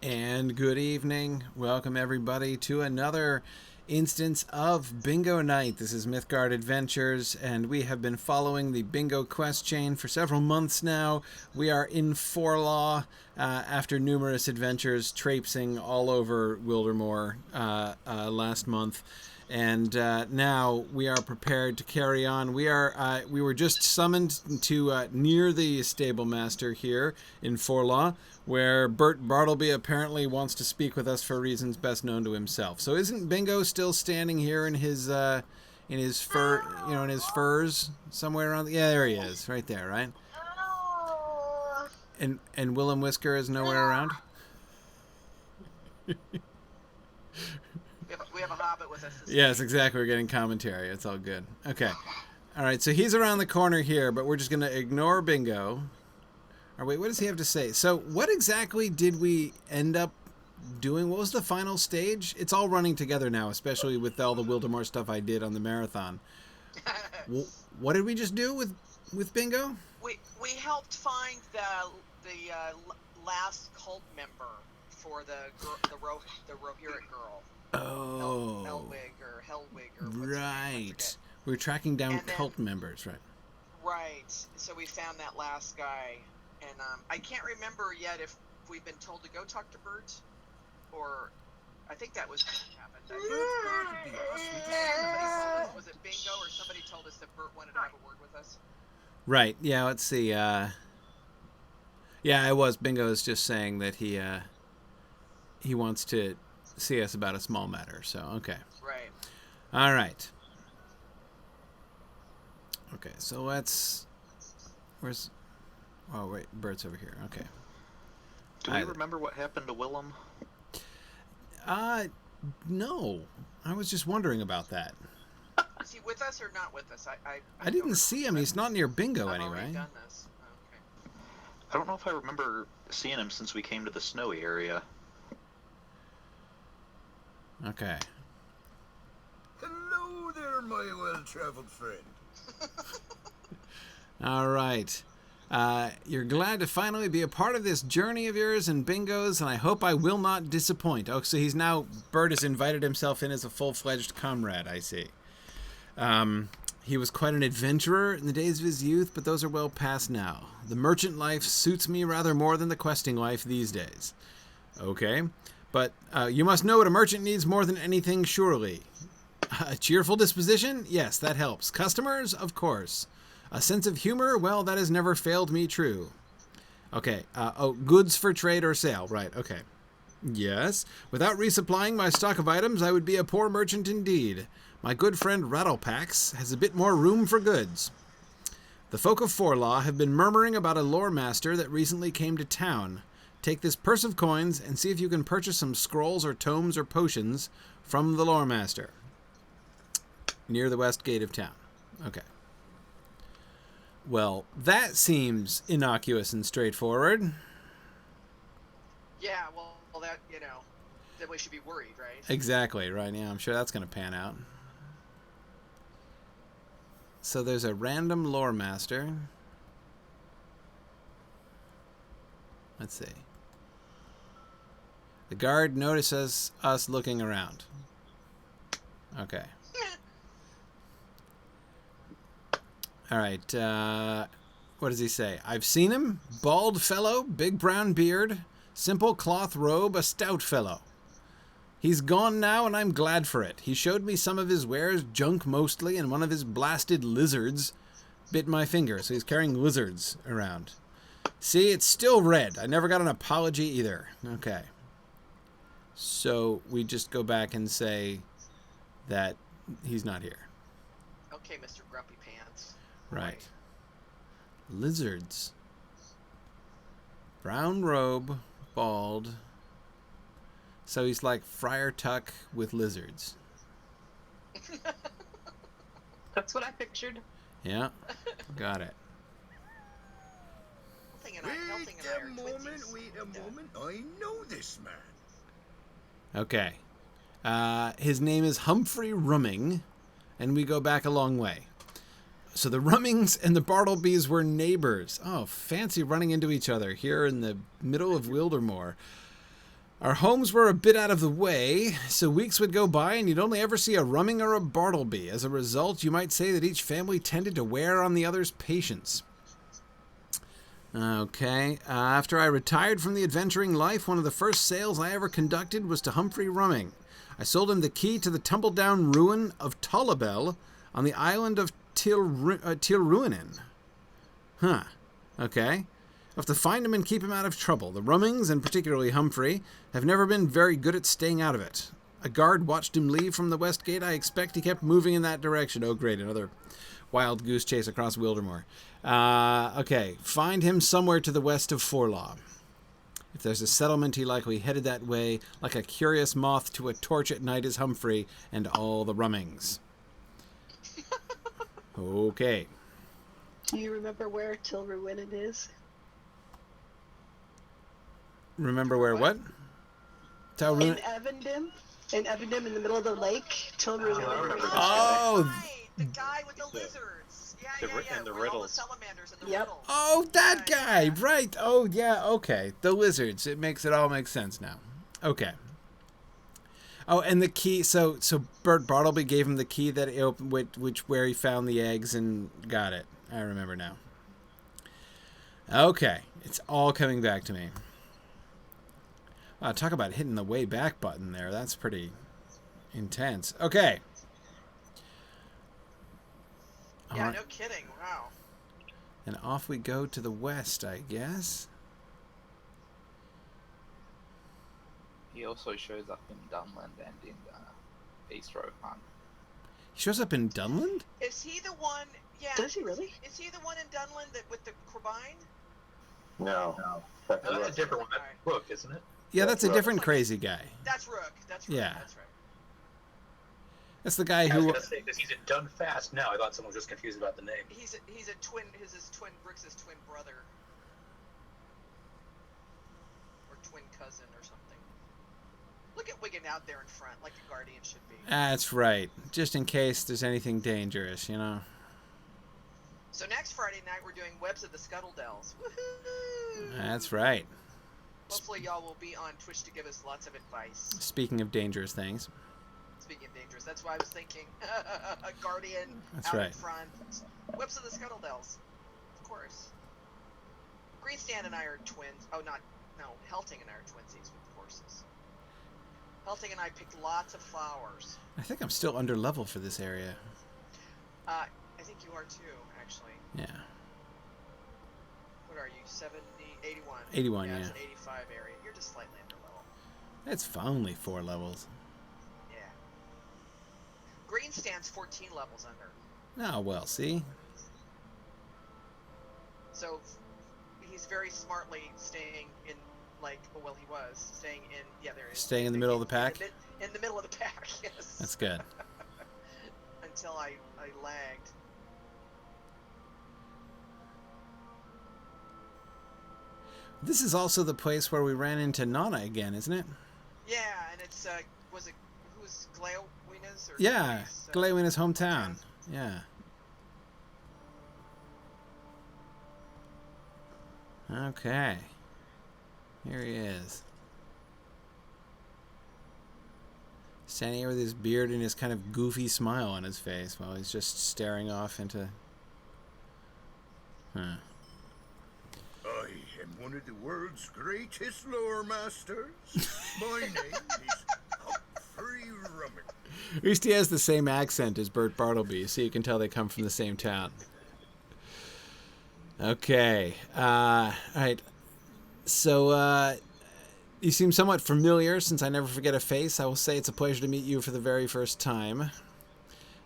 And good evening. Welcome everybody to another instance of Bingo Night. This is Mythgard Adventures, and we have been following the Bingo quest chain for several months now. We are in Forlaw after numerous adventures traipsing all over Wildermoor last month. And now we are prepared to carry on. We were just summoned to near the stable master here in Forlaw, where Bert Bartleby apparently wants to speak with us for reasons best known to himself. So isn't Bingo still standing here in his fur, in his furs somewhere around? Yeah, there he is, right there, right? And Willem Whisker is nowhere around. We have a hobbit with us. Yes, exactly. We're getting commentary. It's all good. Okay. All right, so he's around the corner here, but we're just going to ignore Bingo. Or wait, what does he have to say? So what exactly did we end up doing? What was the final stage? It's all running together now, especially with all the Wildermoor stuff I did on the marathon. What did we just do with Bingo? We helped find the last cult member for the Rohirrit girl. Oh, Hellwig or right. We're tracking down cult members, right? Right. So we found that last guy, and I can't remember yet if we've been told to go talk to Bert, or I think that was what happened. Was it Bingo or somebody told us that Bert wanted to have a word with us? Right. Yeah. Let's see. Yeah, it was. Bingo is just saying that he wants to see us about a small matter. So okay. Right. All right. Okay. So let's. Where's? Oh wait, Bert's over here. Okay. Do we remember what happened to Willem? No. I was just wondering about that. Is he with us or not with us? I didn't see him. He's not near Bingo I've anyway. already done this. Okay. I don't know if I remember seeing him since we came to the snowy area. Okay. Hello there, my well-traveled friend. All right. You're glad to finally be a part of this journey of yours and Bingo's, and I hope I will not disappoint. Oh, so Bert has invited himself in as a full-fledged comrade, I see. He was quite an adventurer in the days of his youth, but those are well past now. The merchant life suits me rather more than the questing life these days. Okay. But you must know what a merchant needs more than anything, surely. A cheerful disposition? Yes, that helps. Customers? Of course. A sense of humor? Well, that has never failed me true. Okay. Goods for trade or sale. Right, okay. Yes. Without resupplying my stock of items, I would be a poor merchant indeed. My good friend Rattlepax has a bit more room for goods. The folk of Forlaw have been murmuring about a lore master that recently came to town. Take this purse of coins and see if you can purchase some scrolls or tomes or potions from the lore master. Near the west gate of town. Okay. Well, that seems innocuous and straightforward. Yeah, well, that, then we should be worried, right? Exactly, right. Yeah, I'm sure that's going to pan out. So there's a random lore master. Let's see. The guard notices us looking around. Okay. All right. What does he say? I've seen him. Bald fellow, big brown beard, simple cloth robe, a stout fellow. He's gone now, and I'm glad for it. He showed me some of his wares, junk mostly, and one of his blasted lizards bit my finger, so he's carrying lizards around. See, it's still red. I never got an apology either. Okay. So we just go back and say that he's not here. Okay, Mr. Grumpy Pants. Right. Lizards. Brown robe, bald. So he's like Friar Tuck with lizards. That's what I pictured. Yeah, got it. Wait a moment. I know this man. Okay. His name is Humphrey Rumming, and we go back a long way. So the Rummings and the Bartlebys were neighbors. Oh, fancy running into each other here in the middle of Wildermoor. Our homes were a bit out of the way, so weeks would go by and you'd only ever see a Rumming or a Bartleby. As a result, you might say that each family tended to wear on the other's patience. Okay, after I retired from the adventuring life, one of the first sales I ever conducted was to Humphrey Rumming. I sold him the key to the tumble-down ruin of Tollabel on the island of Tilruinen. Huh, okay. I'll have to find him and keep him out of trouble. The Rummings, and particularly Humphrey, have never been very good at staying out of it. A guard watched him leave from the west gate. I expect he kept moving in that direction. Oh, great, another wild goose chase across Wildermore. Okay, find him somewhere to the west of Forlaw. If there's a settlement, he likely headed that way, like a curious moth to a torch at night is Humphrey and all the Rummings. Okay. Do you remember where Tilruinen is? Remember where what? In Evendim. In Evendim, in the middle of the lake. Tilruinen. Oh! Right, the guy with the lizards. Yeah, And the where all riddles. the salamanders and the Yep. riddles. Oh, that guy! Right. Oh, yeah, okay. The lizards. It all makes sense now. Okay. Oh, and the key. So Bert Bartleby gave him the key that it opened, where he found the eggs and got it. I remember now. Okay, it's all coming back to me. Wow, talk about hitting the way back button there. That's pretty intense. Okay. Yeah, All right. no kidding. Wow. And off we go to the west, I guess. He also shows up in Dunland and in East Rohan. He shows up in Dunland? Is he the one? Yeah. Does he really? Is he the one in Dunland that with the Corbine? No. Oh, That's a different one. That's Rook, isn't it? Yeah, that's a Rook. different crazy guy. That's Rook. That's Rook. Yeah. That's right. That's the guy I was who... gonna say because he's done fast now. I thought someone was just confused about the name. He's a twin. His twin Brix's twin brother, or twin cousin, or something. Look at Wigan out there in front, like the Guardian should be. That's right. Just in case there's anything dangerous, you know. So next Friday night we're doing Webs of the Scuttledells. Woohoo! That's right. Hopefully y'all will be on Twitch to give us lots of advice. Speaking of dangerous things. Speaking of dangerous, that's why I was thinking a Guardian That's out right. in front. Webs of the Scuttledells, of course. Greenstand and I are twins. Oh, Helting and I are twinsies with the horses. Helting and I picked lots of flowers. I think I'm still under level for this area. I think you are too, actually. Yeah. What are you? 70, 81? 81, It's yeah. an 85 area. You're just slightly under level. It's only 4 levels. Yeah. Greenstand's 14 levels under. Oh, well, see? So he's very smartly staying in, he was staying in, there is. Staying in the middle of the pack? In the middle of the pack, yes. That's good. Until I lagged. This is also the place where we ran into Nana again, isn't it? Yeah, and it's, who's Glaowina's? Or Yeah, somebody's, Glaewina's hometown. Yeah. Okay. Here he is. Standing here with his beard and his kind of goofy smile on his face while he's just staring off into... Huh. I am one of the world's greatest lore masters. My name is Humphrey Rumming. At least he has the same accent as Bert Bartleby, so you can tell they come from the same town. Okay. Alright. So, you seem somewhat familiar. Since I never forget a face, I will say it's a pleasure to meet you for the very first time.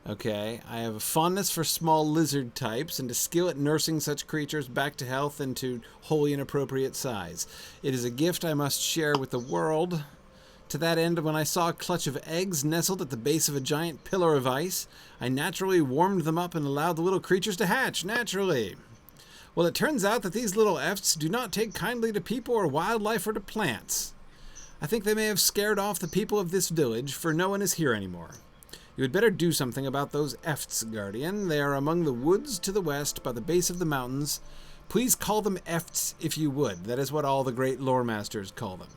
Okay. I have a fondness for small lizard types and a skill at nursing such creatures back to health and to wholly inappropriate size. It is a gift I must share with the world. To that end, when I saw a clutch of eggs nestled at the base of a giant pillar of ice, I naturally warmed them up and allowed the little creatures to hatch, naturally. Well, it turns out that these little efts do not take kindly to people or wildlife or to plants. I think they may have scared off the people of this village, for no one is here anymore. You had better do something about those efts, Guardian. They are among the woods to the west, by the base of the mountains. Please call them efts if you would. That is what all the great lore masters call them.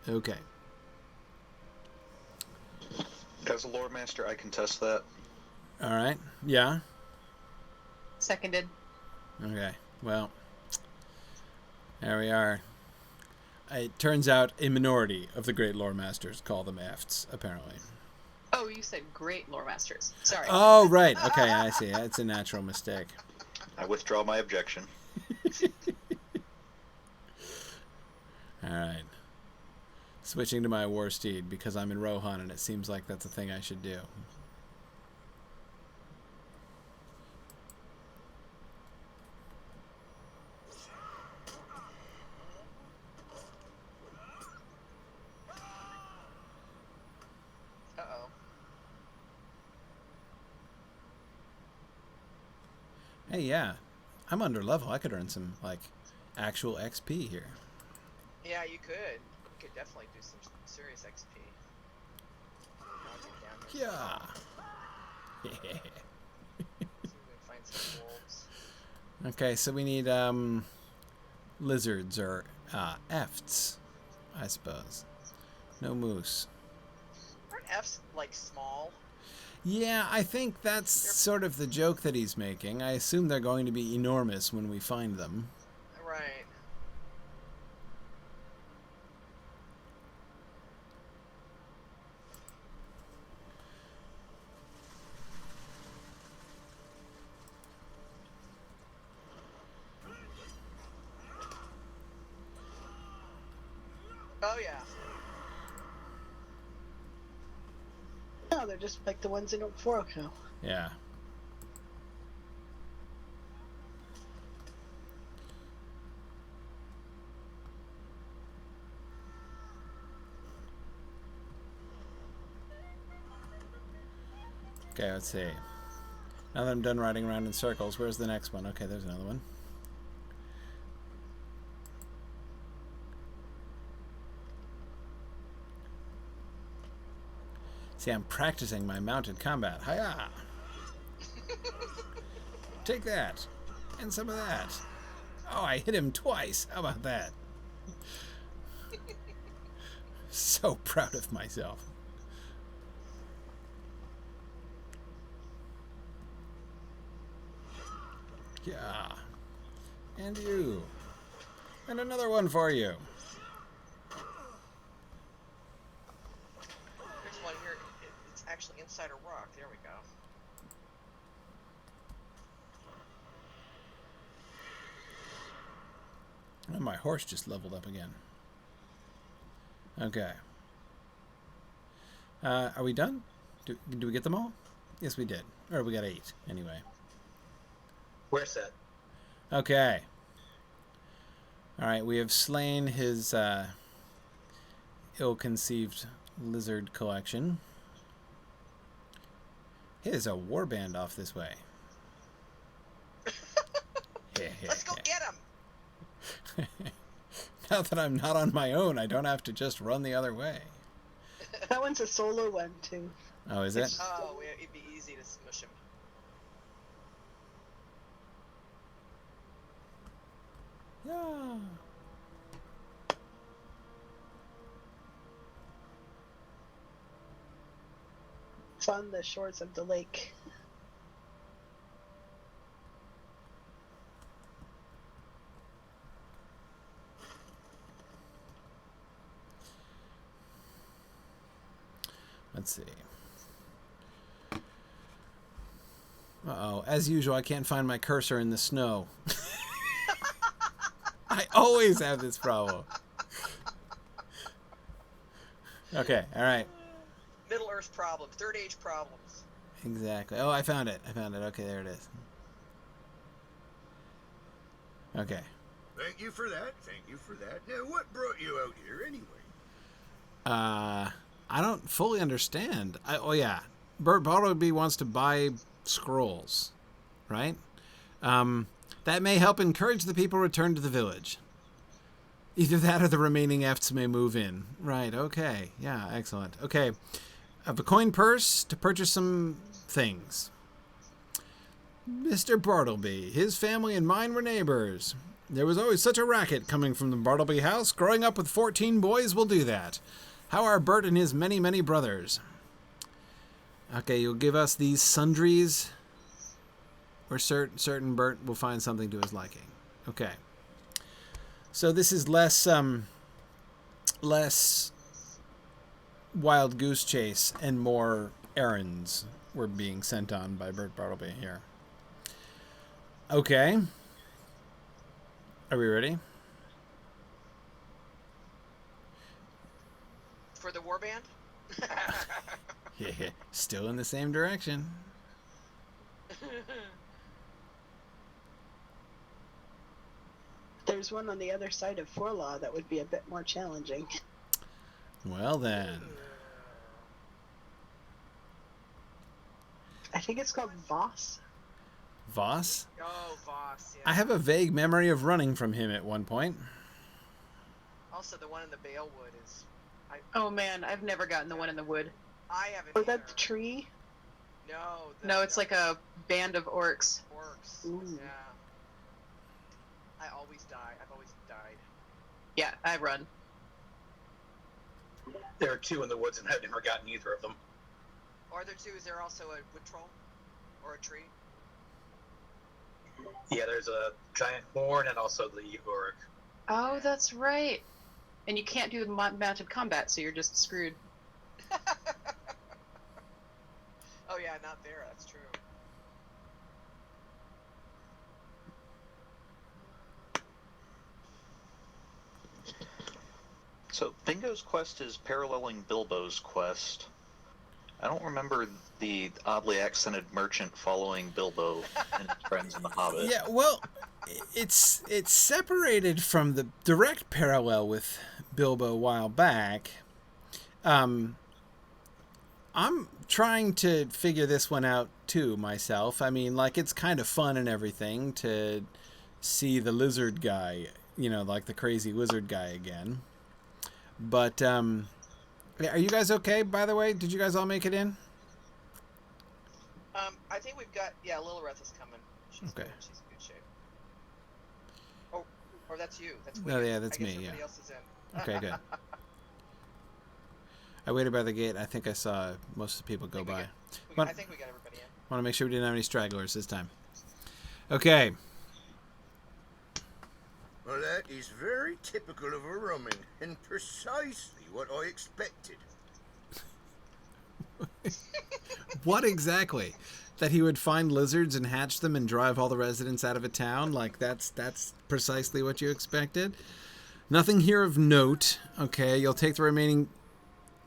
Okay. As a lore master, I contest that. All right. Yeah. Seconded. Okay. Well, there we are. It turns out a minority of the great lore masters call them efts, apparently. Oh, you said great lore masters. Sorry. Oh, right. Okay, I see. It's a natural mistake. I withdraw my objection. All right. Switching to my war steed because I'm in Rohan and it seems like that's a thing I should do. Uh-oh. Hey, yeah. I'm under level. I could earn some, like, actual XP here. Yeah, you could. You could definitely do some serious XP. I'll get down there. Yeah. See if we can find some wolves. Okay, so we need lizards or efts, I suppose. No moose. Aren't F's like small? Yeah, I think that's sort of the joke that he's making. I assume they're going to be enormous when we find them. Right. Oh yeah. No, they're just like the ones in Foroko. Yeah. Okay, let's see. Now that I'm done riding around in circles, where's the next one? Okay, there's another one. See, I'm practicing my mounted combat. Hiya! Take that. And some of that. Oh, I hit him twice. How about that? So proud of myself. Yeah. And you. And another one for you. There's one here. It's actually inside a rock. There we go. Oh, my horse just leveled up again. Okay. Are we done? Do we get them all? Yes, we did. Or we got 8, anyway. We're set. Okay. Alright, we have slain his ill-conceived lizard collection. Hey, there's a warband off this way. Let's go get him. Now that I'm not on my own, I don't have to just run the other way. That one's a solo one, too. Oh, is it? Oh, it'd be easy to smush him. Yeah. It's on the shores of the lake. Let's see. Uh-oh. As usual, I can't find my cursor in the snow. I always have this problem. Okay, all right. Middle Earth problems. Third Age problems. Exactly. Oh, I found it. I found it. Okay, there it is. Okay. Thank you for that. Thank you for that. Now, what brought you out here anyway? I don't fully understand. Oh, yeah. Bartleby wants to buy scrolls, right? That may help encourage the people return to the village. Either that or the remaining efts may move in. Right, okay. Yeah, excellent. Okay. I have a coin purse to purchase some things. Mr. Bartleby, his family and mine were neighbors. There was always such a racket coming from the Bartleby house. Growing up with 14 boys will do that. How are Bert and his many, many brothers? Okay, you'll give us these sundries. We're certain Bert will find something to his liking. Okay. So this is less wild goose chase and more errands were being sent on by Bert Bartleby here. Okay. Are we ready? For the warband? Yeah, still in the same direction. There's one on the other side of Forlaw that would be a bit more challenging. Well then. I think it's called Voss. Voss? Oh, Voss, yeah. I have a vague memory of running from him at one point. Also, the one in the Balewood is... Oh man, I've never gotten the one in the wood. I haven't Or either. that the tree? No. No, it's like a band of orcs. Orcs. Ooh. Yeah. I always die. I've always died. Yeah, I run. There are 2 in the woods, and I've never gotten either of them. Are there 2? Is there also a wood troll? Or a tree? Yeah, there's a giant horn and also the Uruk. Oh, that's right. And you can't do mounted combat, so you're just screwed. Oh yeah, not there. That's true. So Bingo's quest is paralleling Bilbo's quest. I don't remember the oddly accented merchant following Bilbo and his friends in The Hobbit. Yeah, well, it's separated from the direct parallel with Bilbo a while back. I'm trying to figure this one out too myself. I mean, like, it's kind of fun and everything to see the lizard guy, you know, like the crazy wizard guy again. But are you guys okay, by the way? Did you guys all make it in? I think we've got... Yeah, Lilireth is coming. She's Okay. good. She's in good shape. Oh, or that's you. That's Oh, weird. yeah, that's I guess me, everybody yeah. else is in. Okay, good. I waited by the gate. I think I saw most of the people go by. I think we got everybody in. Want to make sure we didn't have any stragglers this time. Okay. Well, that is very typical of a rumming, and precisely what I expected. What exactly? That he would find lizards and hatch them and drive all the residents out of a town? Like, that's precisely what you expected? Nothing here of note. Okay, you'll take the remaining...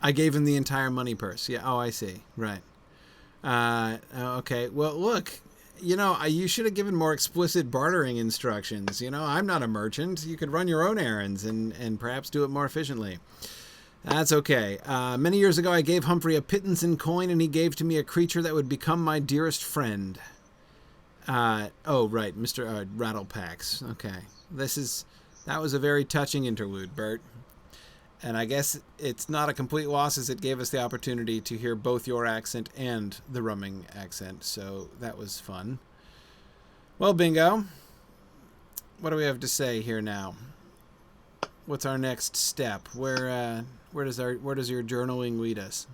I gave him the entire money purse. Yeah, oh, I see. Right. Okay, well, look... You know, you should have given more explicit bartering instructions. You know, I'm not a merchant. You could run your own errands and perhaps do it more efficiently. That's okay. Many years ago, I gave Humphrey a pittance in coin, and he gave to me a creature that would become my dearest friend. Oh, right, Mr. Rattlepax. Okay. That was a very touching interlude, Bert. And I guess it's not a complete loss, as it gave us the opportunity to hear both your accent and the rumming accent, so that was fun. Well, Bingo, what do we have to say here now? What's our next step? Where does your journaling lead us?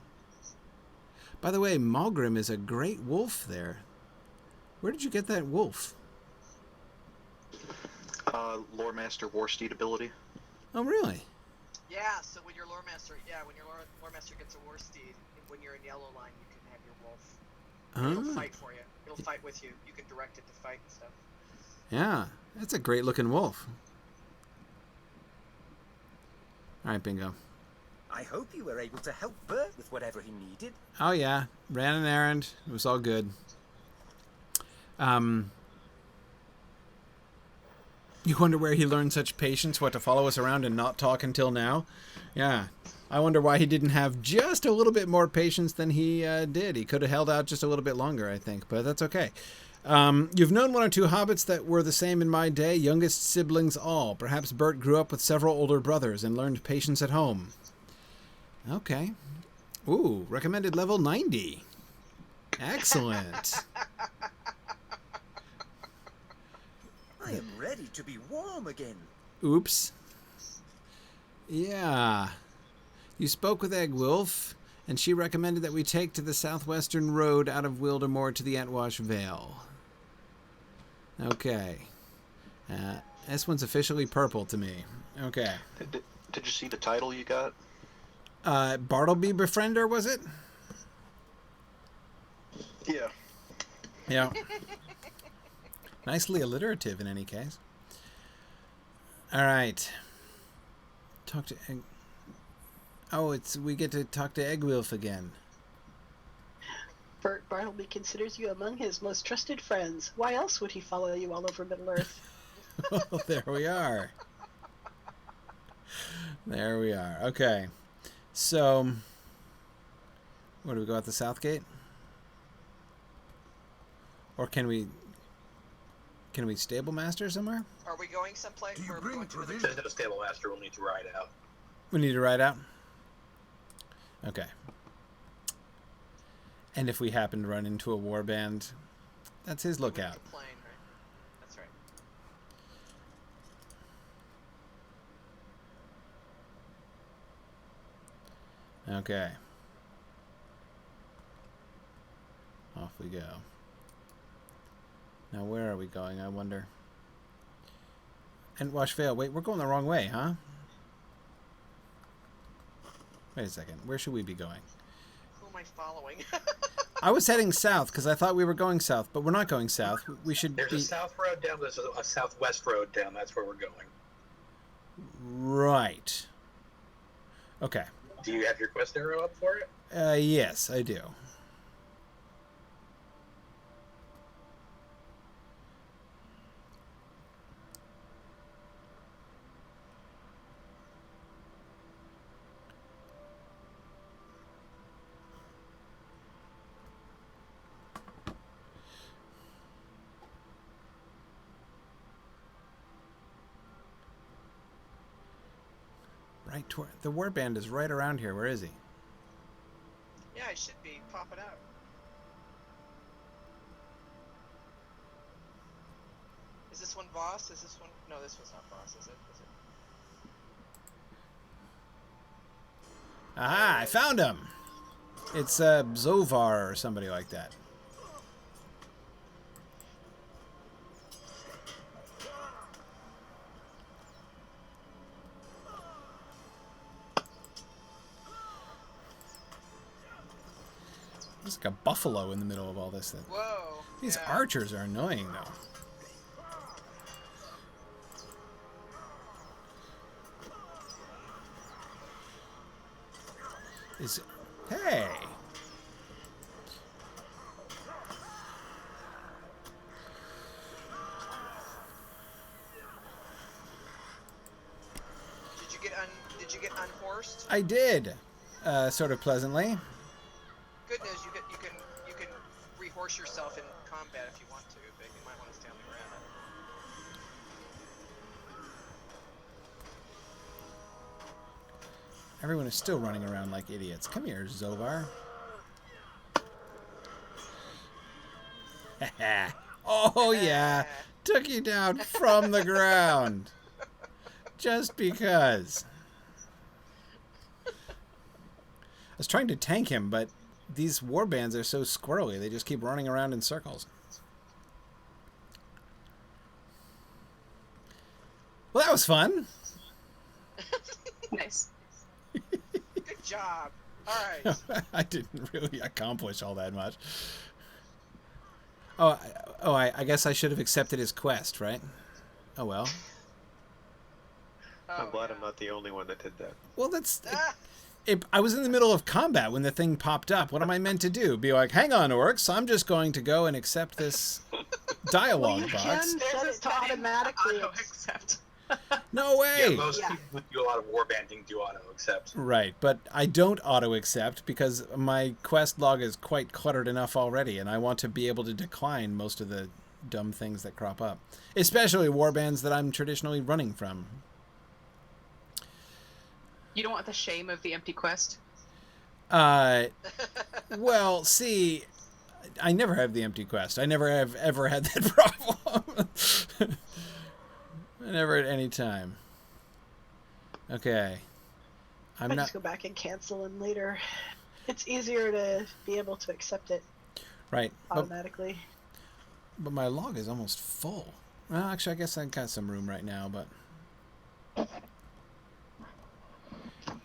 By the way, Malgrim is a great wolf there. Where did you get that wolf? Lore Master Warsteed ability. Oh, really? Yeah, so when your lore master gets a war steed, when you're in yellow line, you can have your wolf. It'll fight for you. It'll fight with you. You can direct it to fight and stuff. Yeah, that's a great looking wolf. All right, Bingo. I hope you were able to help Bert with whatever he needed. Oh yeah, ran an errand. It was all good. You wonder where he learned such patience, what, to follow us around and not talk until now? Yeah. I wonder why he didn't have just a little bit more patience than he did. He could have held out just a little bit longer, I think, but that's okay. You've known one or two hobbits that were the same in my day, youngest siblings all. Perhaps Bert grew up with several older brothers and learned patience at home. Okay. Ooh, recommended level 90. Excellent. I am ready to be warm again. Oops. Yeah. You spoke with Eggwolf, and she recommended that we take to the southwestern road out of Wildermore to the Etwash Vale. Okay. This one's officially purple to me. Okay. Did you see the title you got? Bartleby Befriender, was it? Yeah. Yeah. Nicely alliterative in any case. All right. Talk to Egg... Oh, we get to talk to Eggwolf again. Bert Bartleby considers you among his most trusted friends. Why else would he follow you all over Middle-earth? Oh, there we are. There we are. Okay. So, where do we go at the south gate? Or can we stable master somewhere? Are we going someplace? Do you Or are we bring going to the provisions? There's no stable master. We'll need to ride out. We need to ride out? Okay. And if we happen to run into a warband, that's his lookout. plane, right? That's right. Okay. Off we go. Now where are we going, I wonder? Etwash Vale. Wait, we're going the wrong way, huh? Wait a second. Where should we be going? Who am I following? I was heading south because I thought we were going south, but we're not going south. We should There's be... a south road down. There's a southwest road down. That's where we're going. Right. Okay. Do you have your quest arrow up for it? Yes, I do. Right toward the warband is right around here. Where is he? Yeah, I should be popping out. Is this one boss? Is this one? No, this one's not boss, is it? Is it? Aha! I found him. It's Zovar or somebody like that. There's like a buffalo in the middle of all this thing. Whoa! These yeah. archers are annoying, though. Hey! Did you get unhorsed? I did, sort of pleasantly. Good news, you can rehorse yourself in combat if you want to, but you might want to stay on the ground. Everyone is still running around like idiots. Come here, Zovar. Oh yeah, took you down from the ground. Just because. I was trying to tank him, but these warbands are so squirrely. They just keep running around in circles. Well, that was fun. Nice. Good job. All right. I didn't really accomplish all that much. I guess I should have accepted his quest, right? Oh well. Oh, I'm glad yeah. I'm not the only one that did that. Well, that's... Ah! I was in the middle of combat when the thing popped up. What am I meant to do? Be like, hang on, orcs, I'm just going to go and accept this dialogue you box. can set it to automatically. Auto-accept. No way! Yeah, most people who do a lot of warbanding do auto accept. Right, but I don't auto-accept because my quest log is quite cluttered enough already, and I want to be able to decline most of the dumb things that crop up. Especially warbands that I'm traditionally running from. You don't want the shame of the empty quest? Well, see, I never have the empty quest. I never have ever had that problem. Never at any time. Okay. I just go back and cancel them later. It's easier to be able to accept it Right. automatically. But my log is almost full. Well, actually, I guess I've got some room right now, but...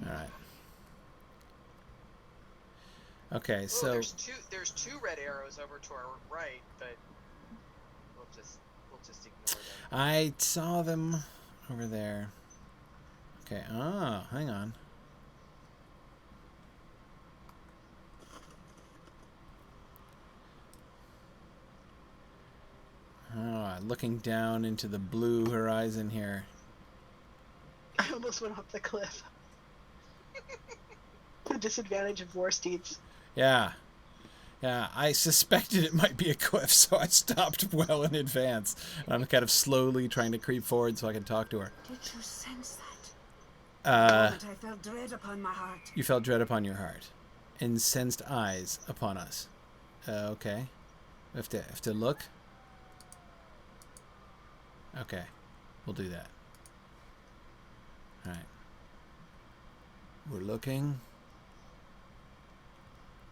Alright. Okay, so... there's two red arrows over to our right, but we'll just ignore them. I saw them over there. Okay, hang on. Looking down into the blue horizon here. I almost went off the cliff. The disadvantage of war steeds. Yeah. Yeah, I suspected it might be a cliff, so I stopped well in advance. I'm kind of slowly trying to creep forward so I can talk to her. Did you sense that? I felt dread upon my heart. You felt dread upon your heart. Incensed eyes upon us. Okay. We have to look. Okay. We'll do that. Alright. We're looking.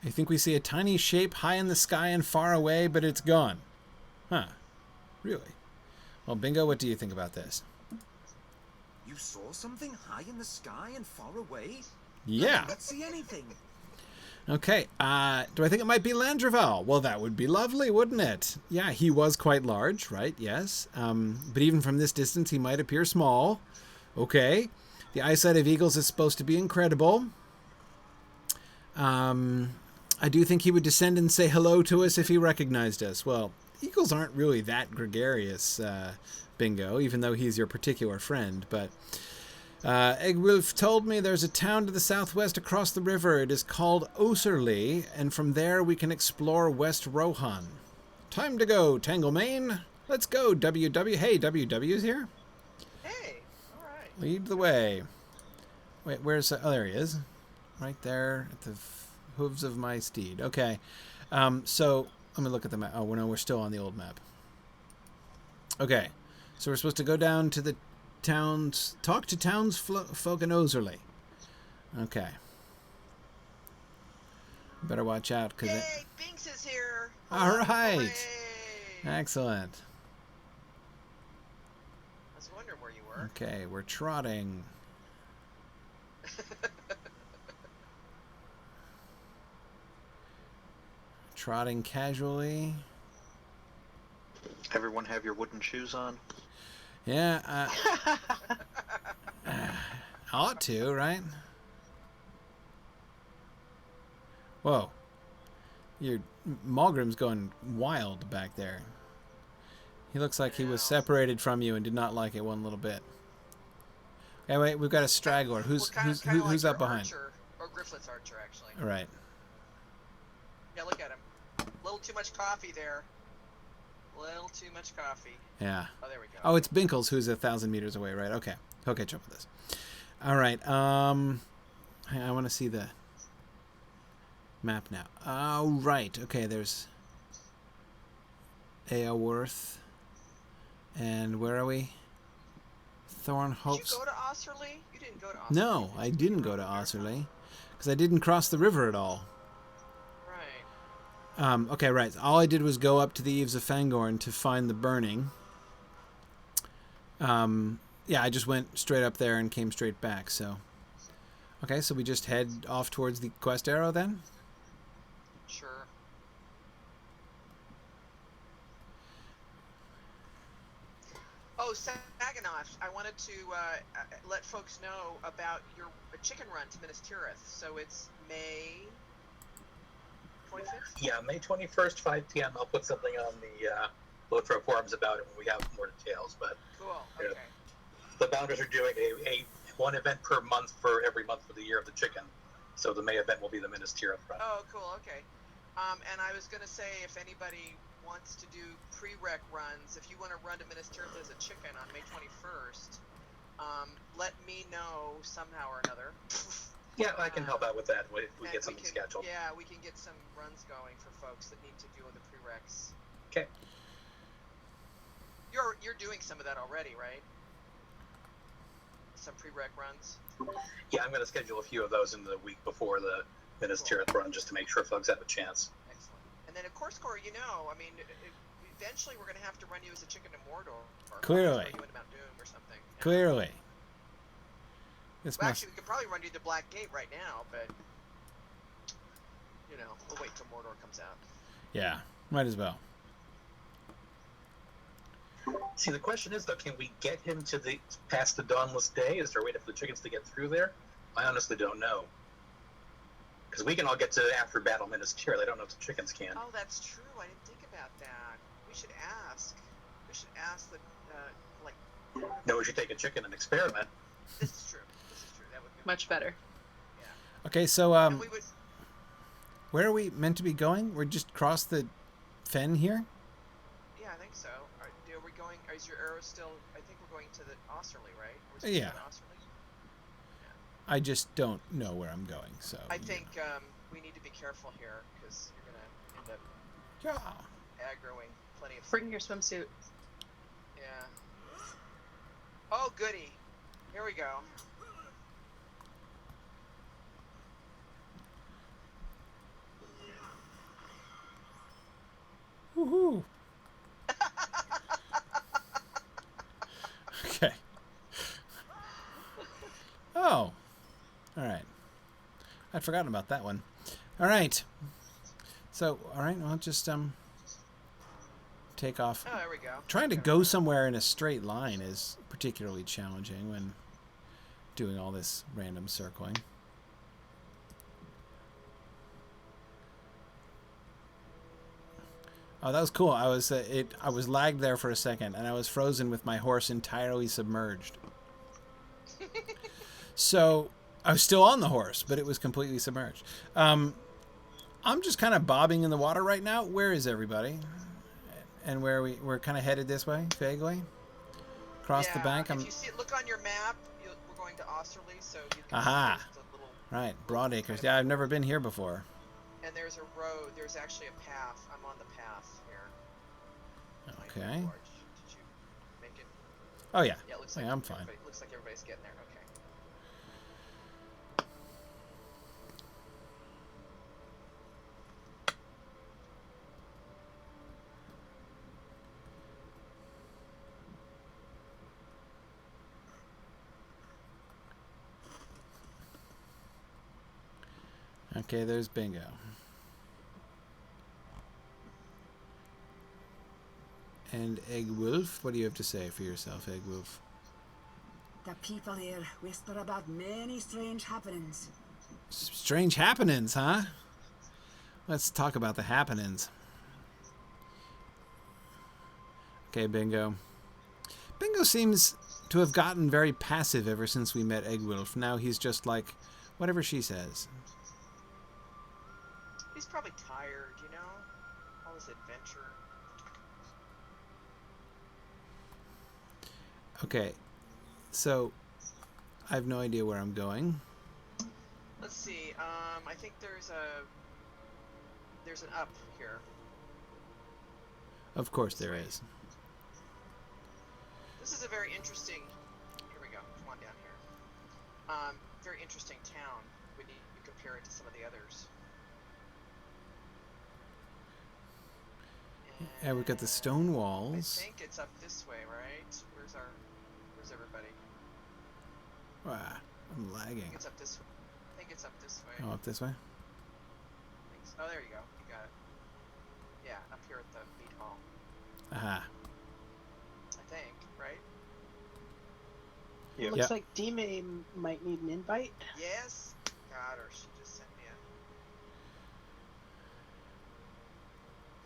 I think we see a tiny shape high in the sky and far away, but it's gone. Huh. Really? Well, Bingo, what do you think about this? You saw something high in the sky and far away? Yeah. I didn't see anything. Okay, do I think it might be Landreval? Well, that would be lovely, wouldn't it? Yeah, he was quite large, right? Yes. But even from this distance, he might appear small. Okay. The eyesight of eagles is supposed to be incredible. I do think he would descend and say hello to us if he recognized us. Well, eagles aren't really that gregarious, Bingo, even though he's your particular friend, but... Egwulf told me there's a town to the southwest across the river. It is called Oserley, and from there we can explore West Rohan. Time to go, Tanglemane. Let's go, WW. Hey, WW's here. Hey, all right. Lead the way. Wait, where's... Oh, there he is. Right there at the hooves of my steed. Okay. So, let me look at the map. Oh, no, we're still on the old map. Okay. So we're supposed to go down to the towns, talk to townsfolk in Oserley. Okay. Better watch out, because Yay, Binks is here. All right. Hooray. Excellent. I was wondering where you were. Okay, we're trotting. Trotting casually. Everyone have your wooden shoes on? Yeah, ought to, right? Whoa. Your Malgrim's going wild back there. He looks like he was separated from you and did not like it one little bit. Okay, wait, we've got a straggler. Who's like up behind? Archer, or Griffith's Archer, actually. All right. Yeah, look at him. A little too much coffee there. Little too much coffee. Yeah. Oh, there we go. Oh, it's Binkles who's 1,000 meters away, right? Okay. He'll catch up with us. All right. I want to see the map now. Oh, right. Okay, there's Aelworth. And where are we? Thornhopes. Did you go to Osterley? You didn't go to Osterley. No, I didn't go to Osterley. Because I didn't cross the river at all. Right. Okay, right. All I did was go up to the Eaves of Fangorn to find the burning. Yeah, I just went straight up there and came straight back, so... Okay, so we just head off towards the quest arrow then? Sure. Oh, Saginaw, I wanted to let folks know about your chicken run to Minas Tirith. So it's May 25th? Yeah, May 21st, 5 p.m. I'll put something on the Lotro forums about it when we have more details. But cool. Yeah. Okay. The Bounders are doing a one event per month for every month for the year of the chicken. So the May event will be the Minas Tirith run. Oh, cool. Okay. And I was going to say, if anybody wants to do prereq runs, if you want to run to Minas Tirith as a chicken on May 21st, let me know somehow or another. Yeah, I can help out with that if we get something scheduled. Yeah, we can get some runs going for folks that need to do the prereqs. Okay. You're doing some of that already, right? some prereq runs? Yeah, I'm going to schedule a few of those in the week before the Minas Tirith run just to make sure folks have a chance. Excellent. And then, of course, Corey, I mean, eventually we're going to have to run you as a chicken to Mordor. Or Clearly. you into Mount Doom or something. Clearly. This Well, must... actually, we could probably run you the Black Gate right now, but, we'll wait till Mordor comes out. Yeah, might as well. See, the question is, though, can we get him to past the Dawnless Day? Is there a way for the chickens to get through there? I honestly don't know. Because we can all get to after battle Minas Tirith. I don't know if the chickens can. Oh, that's true. I didn't think about that. We should ask. We should ask the, No, we should take a chicken and experiment. This is true. That would be Much better. Yeah. Okay, so, And we would... where are we meant to be going? We're just across the fen here? Yeah, I think so. Are we going... Is your arrow still... I think we're going to the Osterley, right? Yeah. Osterley? I just don't know where I'm going, so... I think we need to be careful here, because you're going to end up aggroing plenty of... Bring your swimsuit. Yeah. Oh, goody. Here we go. Woohoo! Okay. Oh. Alright. I'd forgotten about that one. Alright. So, alright, well, just, take off. Oh, there we go. Trying to go somewhere in a straight line is particularly challenging when doing all this random circling. Oh, that was cool. I was lagged there for a second, and I was frozen with my horse entirely submerged. So I was still on the horse, but it was completely submerged. I'm just kind of bobbing in the water right now. Where is everybody? And where we're kind of headed this way, vaguely, across the bank. If you see, look on your map. We're going to Osterley, so you can. Aha. See the little, Right, Broadacres. Yeah, I've never been here before. and there's a road. There's actually a path. I'm on the path here. Okay. Did you make it? Oh yeah. Yeah, it looks Yeah, like I'm fine. Looks like everybody's getting there. Okay, there's Bingo. And Egg Wolf, what do you have to say for yourself, Egg Wolf? The people here whisper about many strange happenings. Strange happenings, huh? Let's talk about the happenings. Okay, Bingo. Bingo seems to have gotten very passive ever since we met Egg Wolf. Now he's just like, whatever she says. He's probably tired, all this adventure. Okay, so I have no idea where I'm going. Let's see. I think there's an up here. Of course there is. This is a very interesting. Here we go. Come on down here. Very interesting town when you compare it to some of the others. Yeah, we've got the stone walls. I think it's up this way, right? Where's everybody? Wow, I'm lagging. I think it's up this way. Oh, up this way? Oh, there you go. You got it. Yeah, up here at the meat hall. Aha. I think, right? It looks like Dime might need an invite. Yes. Got her. She just sent me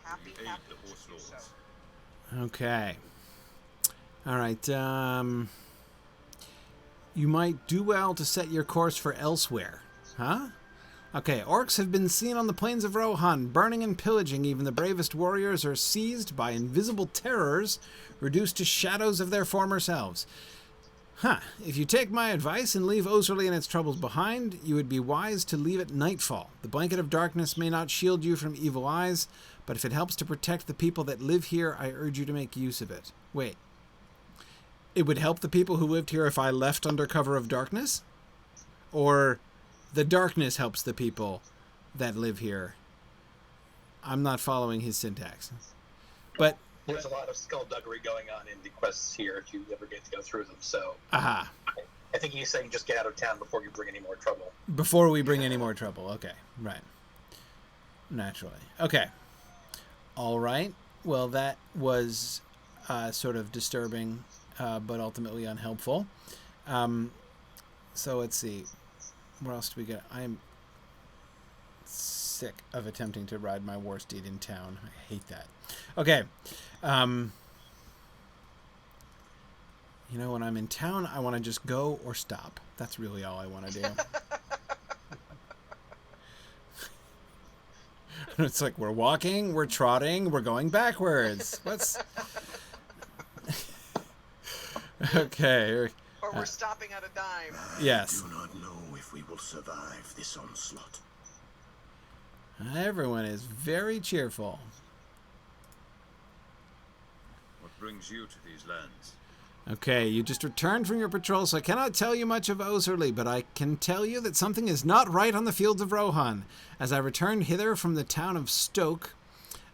a happy to do so. Okay. All right. You might do well to set your course for elsewhere. Huh? Okay, orcs have been seen on the plains of Rohan, burning and pillaging. Even the bravest warriors are seized by invisible terrors, reduced to shadows of their former selves. Huh. If you take my advice and leave Oserley and its troubles behind, you would be wise to leave at nightfall. The blanket of darkness may not shield you from evil eyes, but if it helps to protect the people that live here, I urge you to make use of it. Wait. it would help the people who lived here if I left under cover of darkness? Or the darkness helps the people that live here? I'm not following his syntax. But there's a lot of skullduggery going on in the quests here if you ever get to go through them, so... Aha. I think he's saying just get out of town before you bring any more trouble. Before we bring any more trouble. Okay, right. Naturally. Okay. All right. Well, that was sort of disturbing, but ultimately unhelpful. So let's see. Where else do we get? I'm sick of attempting to ride my war steed in town. I hate that. Okay. You know, when I'm in town, I want to just go or stop. That's really all I want to do. It's like we're walking, we're trotting, we're going backwards. What's... Okay. Or we're stopping at a dime. Yes. I do not know if we will survive this onslaught. Everyone is very cheerful. What brings you to these lands? Okay, you just returned from your patrol, so I cannot tell you much of Oserley, but I can tell you that something is not right on the fields of Rohan. As I returned hither from the town of Stoke,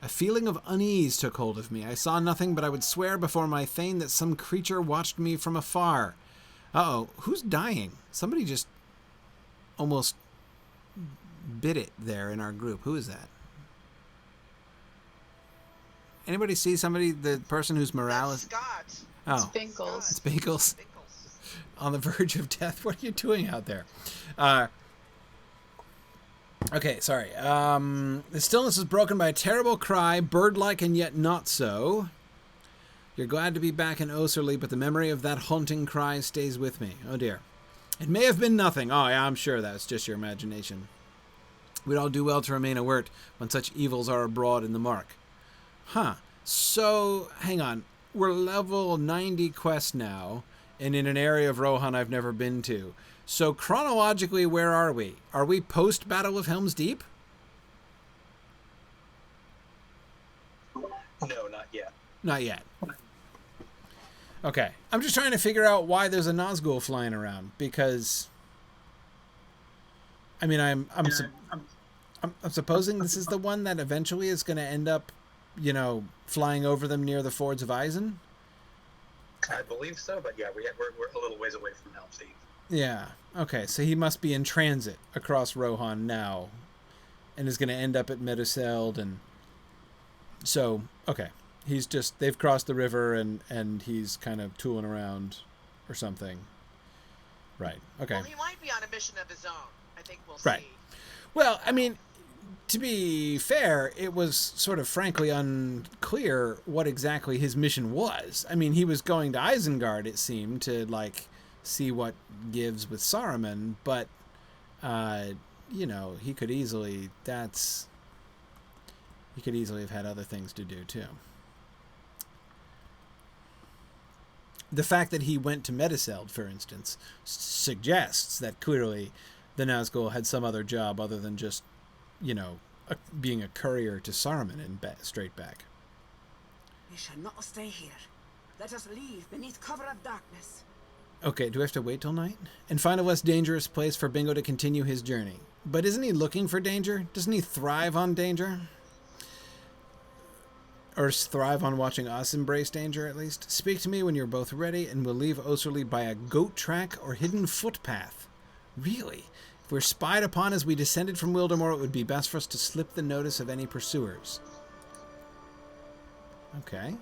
a feeling of unease took hold of me. I saw nothing, but I would swear before my Thane that some creature watched me from afar. Uh-oh, who's dying? Somebody just almost bit it there in our group. Who is that? Anybody see somebody, the person whose morale is... Scott. Oh, Spinkles. It's Spinkles. On the verge of death. What are you doing out there? Okay, sorry. The stillness is broken by a terrible cry, bird-like and yet not so. You're glad to be back in Oserley, but the memory of that haunting cry stays with me. Oh dear. It may have been nothing. Oh yeah, I'm sure that's just your imagination. We'd all do well to remain alert when such evils are abroad in the mark. Huh. So, hang on. We're level 90 quest now, and in an area of Rohan I've never been to. So chronologically, where are we? Are we post-Battle of Helm's Deep? No, not yet. Not yet. Okay. I'm just trying to figure out why there's a Nazgul flying around, because... I mean, I'm supposing this is the one that eventually is going to end up, you know, flying over them near the Fords of Eisen? I believe so, but yeah, we're a little ways away from Helm's Deep. Yeah. Okay, so he must be in transit across Rohan now and is going to end up at Meduseld, and so, okay. He's just, they've crossed the river and he's kind of tooling around or something. Right. Okay. Well, he might be on a mission of his own. I think we'll Right. see. Well, I mean, to be fair, it was sort of frankly unclear what exactly his mission was. I mean, he was going to Isengard, it seemed, to, like, see what gives with Saruman, but, you know, he could easily have had other things to do, too. The fact that he went to Meduseld, for instance, suggests that clearly the Nazgul had some other job other than just, you know, being a courier to Saruman and straight back. We shall not stay here. Let us leave beneath cover of darkness. Okay, do we have to wait till night? And find a less dangerous place for Bingo to continue his journey. But isn't he looking for danger? Doesn't he thrive on danger? Or thrive on watching us embrace danger, at least? Speak to me when you're both ready, and we'll leave Oserley by a goat track or hidden footpath. Really? If we're spied upon as we descended from Wildemore, it would be best for us to slip the notice of any pursuers. Okay.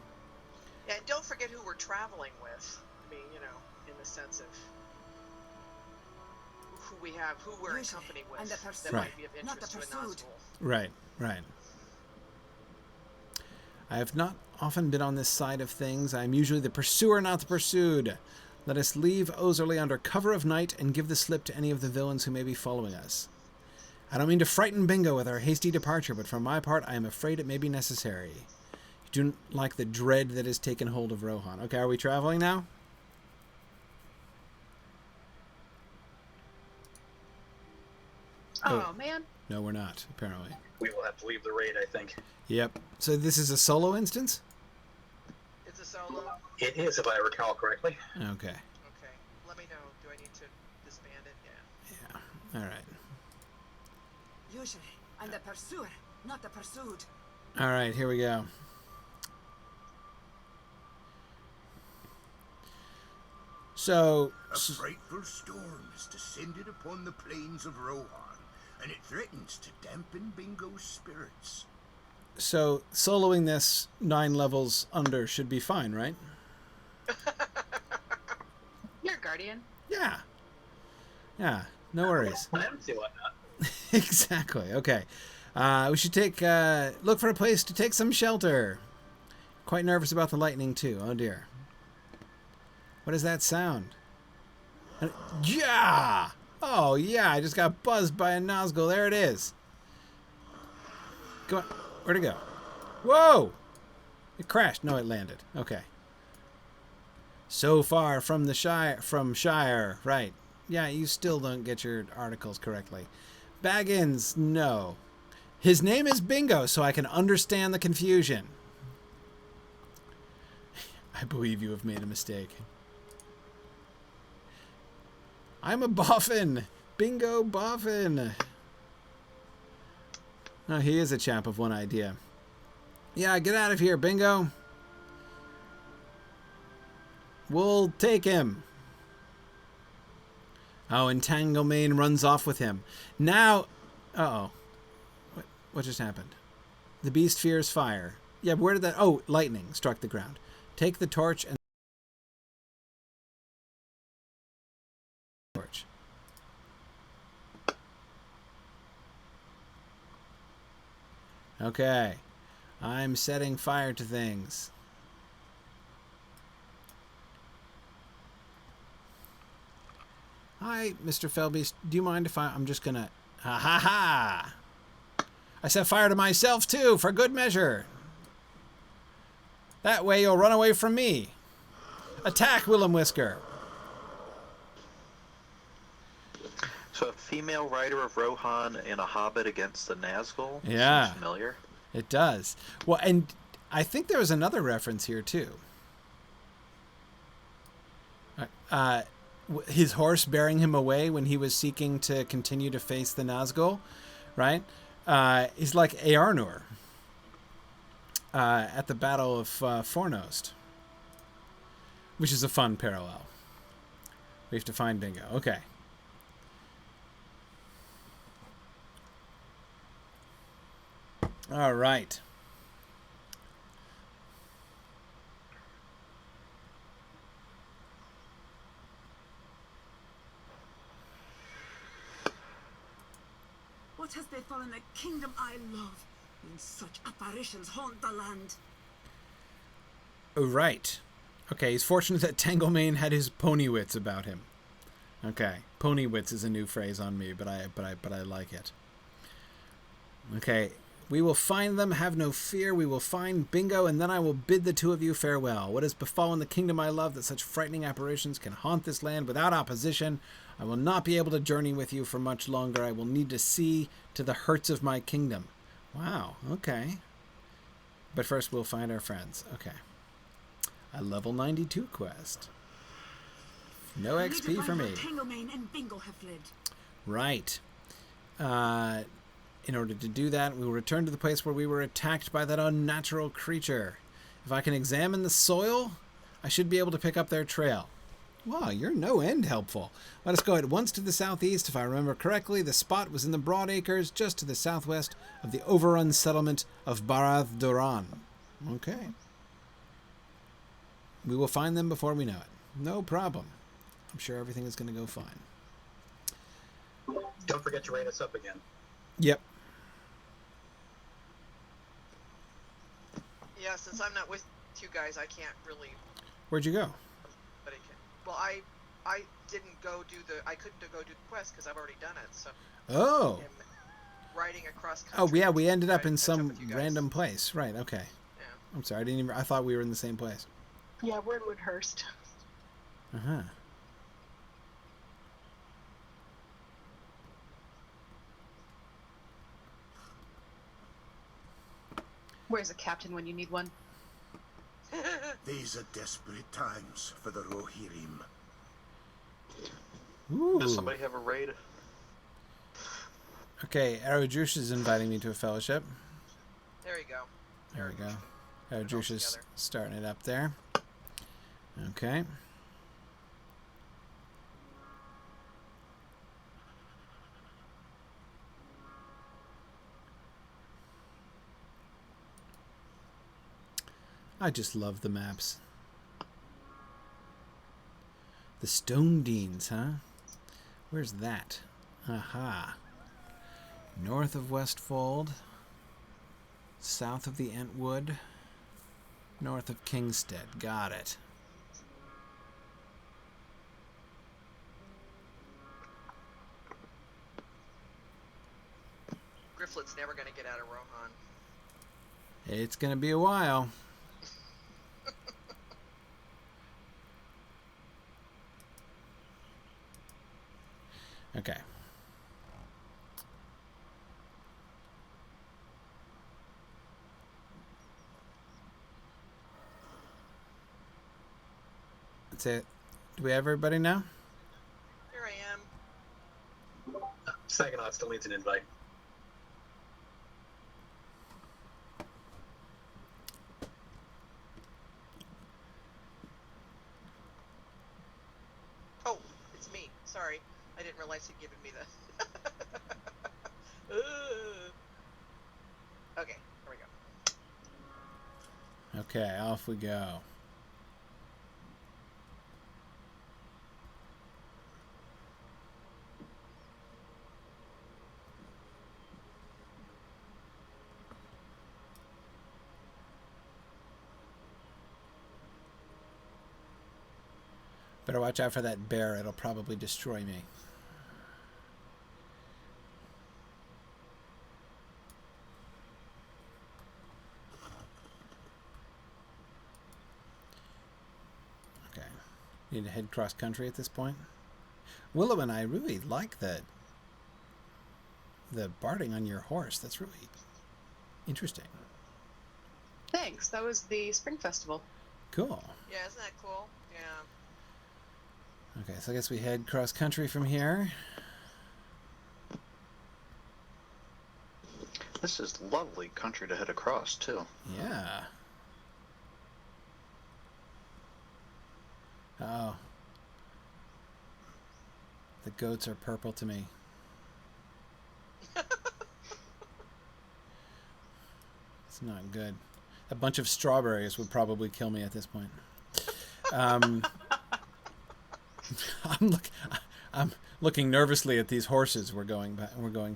Yeah, and don't forget who we're traveling with. I mean, you know, in the sense of who we're in company with, that might be of interest to a Nazgul. Right, right. I have not often been on this side of things. I am usually the pursuer, not the pursued. Let us leave Oserley under cover of night and give the slip to any of the villains who may be following us. I don't mean to frighten Bingo with our hasty departure, but for my part, I am afraid it may be necessary. You do like the dread that has taken hold of Rohan. Okay, are we traveling now? Oh, man. No, we're not, apparently. We will have to leave the raid, I think. Yep. So this is a solo instance? It's a solo? It is, if I recall correctly. Okay. Okay. Let me know. Do I need to disband it? Yeah. Yeah. All right. Usually, I'm the pursuer, not the pursued. All right, here we go. So, A frightful storm has descended upon the plains of Rohan, and it threatens to dampen Bingo's spirits. so soloing this 9 levels under should be fine, right? You're a guardian. Yeah. Yeah, no worries. I don't see why not. Exactly. Okay. We should take look for a place to take some shelter. Quite nervous about the lightning too. Oh dear. What is that sound? Yeah! Oh yeah, I just got buzzed by a Nazgul. There it is. Go on. Where'd it go? Whoa! It crashed. No, it landed. Okay. So far from the Shire. Right. Yeah, you still don't get your articles correctly. Baggins, no. His name is Bingo, so I can understand the confusion. I believe you have made a mistake. I'm a boffin. Bingo boffin. Oh, he is a chap of one idea. Yeah, get out of here, Bingo. We'll take him. Oh, and Tanglemane runs off with him. Now... Uh-oh. What just happened? The beast fears fire. Yeah, where did that... Oh, lightning struck the ground. Take the torch and... Torch. Okay. I'm setting fire to things. Hi, Mr. Felbeast. Do you mind if I'm just gonna... Ha ha ha! I set fire to myself, too, for good measure. That way you'll run away from me. Attack, Willem Whisker. So a female rider of Rohan and a hobbit against the Nazgul? Yeah. Seems familiar. It does. Well, and I think there was another reference here, too. His horse bearing him away when he was seeking to continue to face the Nazgul, right? He's like Earnur at the Battle of Fornost, which is a fun parallel. We have to find Bingo. Okay. All right. What has befallen the kingdom I love, when such apparitions haunt the land? Oh, right. Okay, he's fortunate that Tanglemane had his pony wits about him. Okay, pony wits is a new phrase on me, but I like it. Okay, we will find them, have no fear. We will find Bingo, and then I will bid the two of you farewell. What has befallen the kingdom I love, that such frightening apparitions can haunt this land without opposition? I will not be able to journey with you for much longer. I will need to see to the hurts of my kingdom. Wow, okay. But first we'll find our friends. Okay. A level 92 quest. No XP for me. Tanglemane and Bingo have fled. Right. In order to do that, we will return to the place where we were attacked by that unnatural creature. If I can examine the soil, I should be able to pick up their trail. Wow, you're no end helpful. Let us go at once to the southeast. If I remember correctly, the spot was in the broad acres just to the southwest of the overrun settlement of Barath Doran. Okay. We will find them before we know it. No problem. I'm sure everything is going to go fine. Don't forget to rate us up again. Yep. Yeah, since I'm not with you guys, I can't really... Where'd you go? But it can. Well, I didn't go do the... I couldn't go do the quest because I've already done it, so... Oh. Riding across country. Oh, yeah, we ended up in some random place. Right, okay. Yeah. I'm sorry, I thought we were in the same place. Yeah, we're in Woodhurst. Uh-huh. Where's a captain when you need one? These are desperate times for the Rohirrim. Ooh. Does somebody have a raid? Okay, Aradrush is inviting me to a fellowship. There you go. There we go. Aradrush is starting it up there. Okay. I just love the maps. The Stone Deans, huh? Where's that? Aha. North of Westfold. South of the Entwood. North of Kingstead. Got it. Grifflet's never going to get out of Rohan. It's going to be a while. Okay. That's it. Do we have everybody now? Here I am. Saginaw still needs an invite. Oh, it's me. Sorry. I didn't realize he'd given me the... Okay, here we go. Okay, off we go. Better watch out for that bear. It'll probably destroy me. Okay. Need to head cross country at this point. Willow and I really like the barding on your horse. That's really interesting. Thanks. That was the Spring Festival. Cool. Yeah, isn't that cool? Yeah. Okay, so I guess we head cross country from here. This is lovely country to head across, too. Yeah. Oh. The goats are purple to me. It's not good. A bunch of strawberries would probably kill me at this point. I'm looking nervously at these horses we're going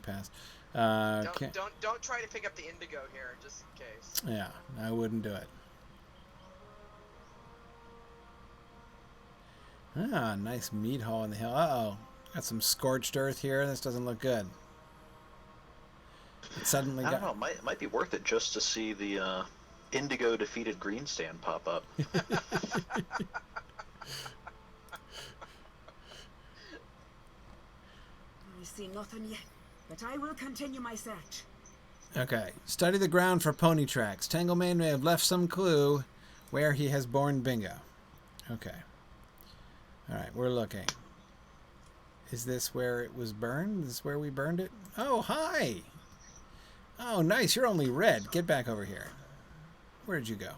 past. Don't try to pick up the indigo here, just in case. Yeah, I wouldn't do it. Ah, nice meat hole in the hill. Uh-oh. Got some scorched earth here. This doesn't look good. It suddenly I don't know. It might be worth it just to see the indigo defeated green stand pop up. I see nothing yet, but I will continue my search. Okay. Study the ground for pony tracks. Tanglemane may have left some clue where he has born Bingo. Okay. Alright, we're looking. Is this where it was burned? Is this where we burned it? Oh, hi! Oh, nice. You're only red. Get back over here. Where did you go?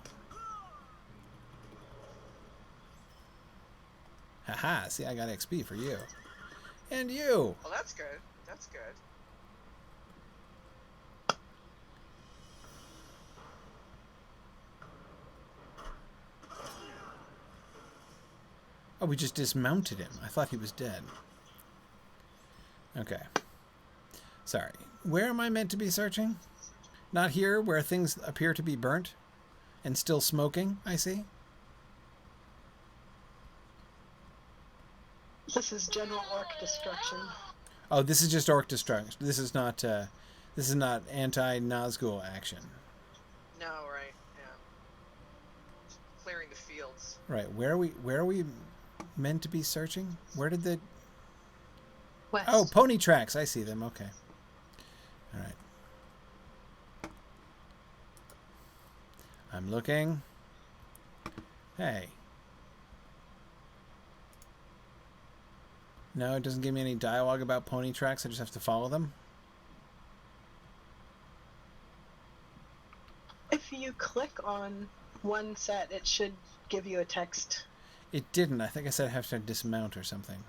Haha, see, I got XP for you. And you! Well, that's good. That's good. Oh, we just dismounted him. I thought he was dead. Okay. Sorry. Where am I meant to be searching? Not here, where things appear to be burnt and still smoking, I see. This is general orc destruction. Oh, this is just orc destruction. This is not anti-Nazgul action. No, right, yeah. Just clearing the fields. Right. Where are we meant to be searching? Where did the... West. Oh, pony tracks. I see them. Okay. All right. I'm looking. Hey. No, it doesn't give me any dialogue about pony tracks. I just have to follow them. If you click on one set, it should give you a text. It didn't. I think I said I have to dismount or something.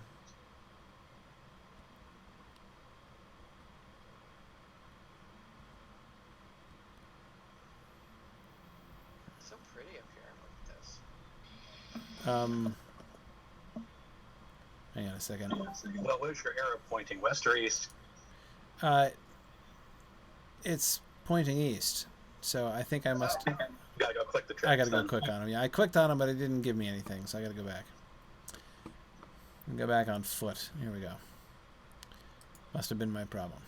It's so pretty up here. Look at this. Hang on a second. Well, where's your arrow pointing? West or east? It's pointing east. So I think I must... You gotta go click the tracks. I gotta go then. click on them. Yeah, I clicked on them, but it didn't give me anything, so I gotta go back. Go back on foot. Here we go. Must have been my problem.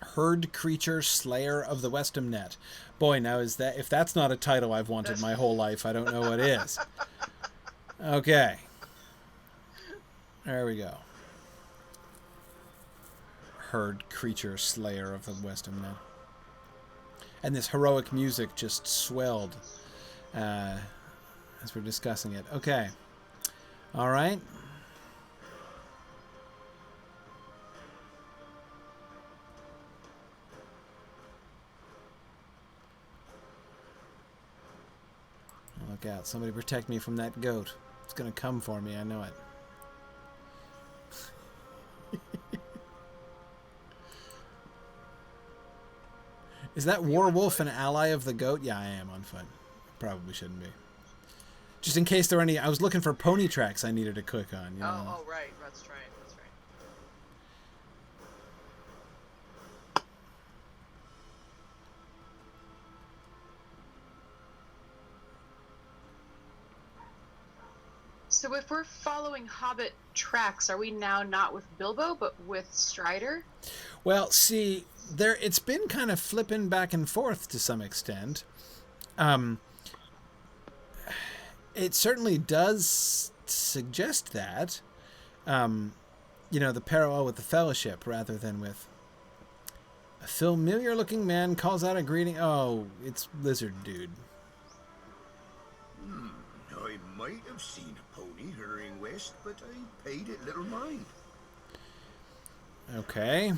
Herd Creature Slayer of the Westum Net. Boy, now is that... If that's not a title I've wanted my whole life, I don't know what is. Okay. There we go. Herd Creature Slayer of the Westum Net. And this heroic music just swelled as we're discussing it. Okay. All right. Look out. Somebody protect me from that goat. It's going to come for me. I know it. Is that Warwolf an ally of the goat? Yeah, I am on foot. Probably shouldn't be. Just in case there were any... I was looking for pony tracks I needed to click on. You know? Oh, right. That's right. That's right. So if we're following Hobbit tracks, are we now not with Bilbo, but with Strider? Well, see, it's been kind of flipping back and forth to some extent. It certainly does suggest that, the parallel with the Fellowship rather than with a familiar-looking man calls out a greeting. Oh, it's Lizard Dude. I might have seen a pony hurrying west, but I paid it little mind. Okay.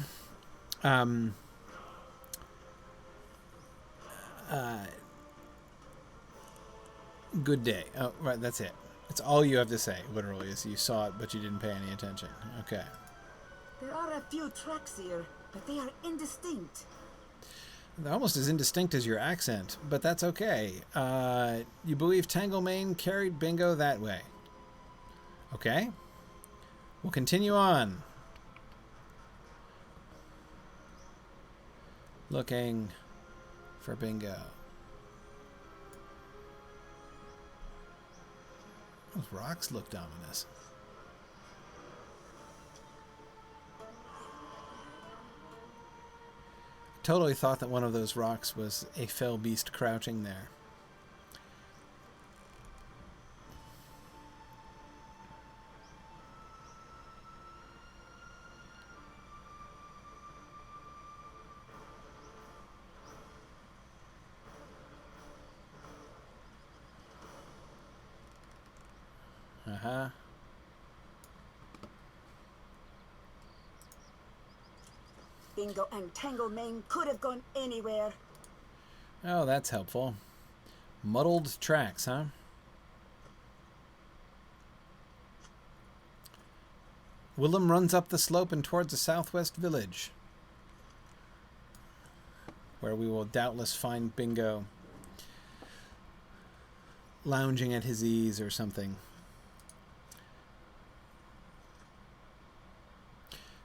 Good day. Oh, right, that's it. That's all you have to say, literally, is you saw it, but you didn't pay any attention. Okay. There are a few tracks here, but they are indistinct. They're almost as indistinct as your accent, but that's okay. You believe Tanglemane carried Bingo that way. Okay. We'll continue on. Looking for Bingo. Those rocks look ominous. Totally thought that one of those rocks was a fell beast crouching there. Uh-huh. Bingo and Tanglemane could have gone anywhere. Oh, that's helpful. Muddled tracks, huh? Willem runs up the slope and towards the southwest village, where we will doubtless find Bingo lounging at his ease or something.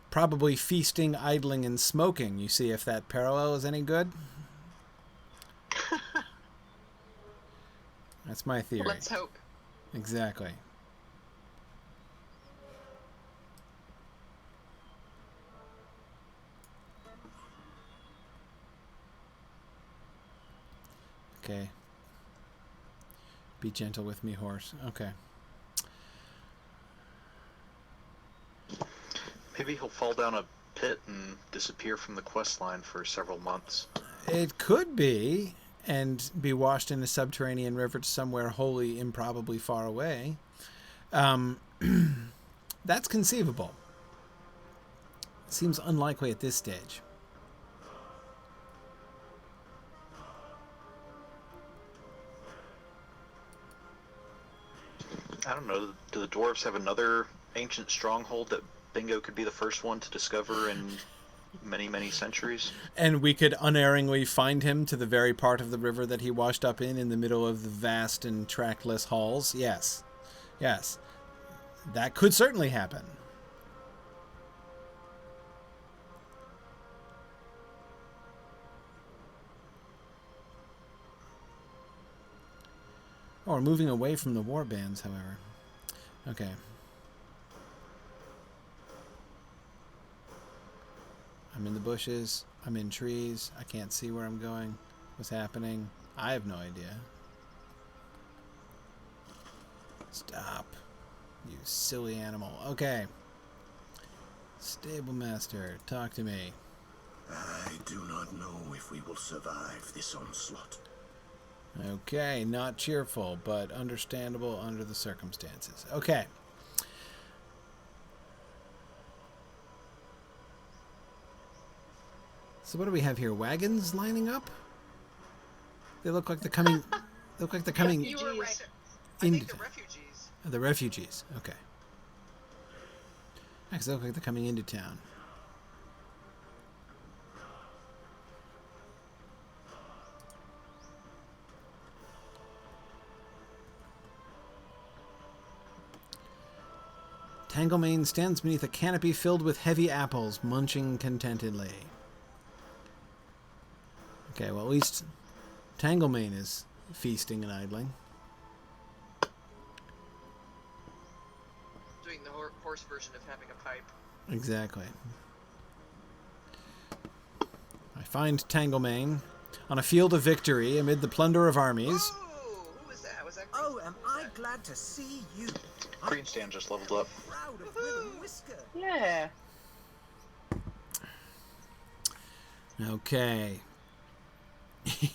Probably feasting, idling, and smoking. You see if that parallel is any good? That's my theory. Let's hope. Exactly. Okay. Be gentle with me, horse. Okay. Maybe he'll fall down a pit and disappear from the quest line for several months. It could be, and be washed in a subterranean river to somewhere wholly improbably far away. That's conceivable. Seems unlikely at this stage. I don't know. Do the dwarves have another ancient stronghold that Bingo could be the first one to discover in many, many centuries? And we could unerringly find him to the very part of the river that he washed up in the middle of the vast and trackless halls? Yes. Yes. That could certainly happen. Oh, we're moving away from the war bands, however. Okay. I'm in the bushes. I'm in trees. I can't see where I'm going. What's happening? I have no idea. Stop. You silly animal. Okay. Stable master, talk to me. I do not know if we will survive this onslaught. Okay, not cheerful, but understandable under the circumstances. Okay. So what do we have here? Wagons lining up? They look like they're coming. Look like they're coming. You were right. I Into think the refugees. the refugees. Okay. Actually, they look like they're coming into town. Tanglemane stands beneath a canopy filled with heavy apples, munching contentedly. Okay, well, at least Tanglemane is feasting and idling. Doing the horse version of having a pipe. Exactly. I find Tanglemane on a field of victory amid the plunder of armies. Oh, who was that? Was that? Oh, am I glad to see you. Greenstand just leveled up. Proud of Will and Whisker. Yeah. Okay.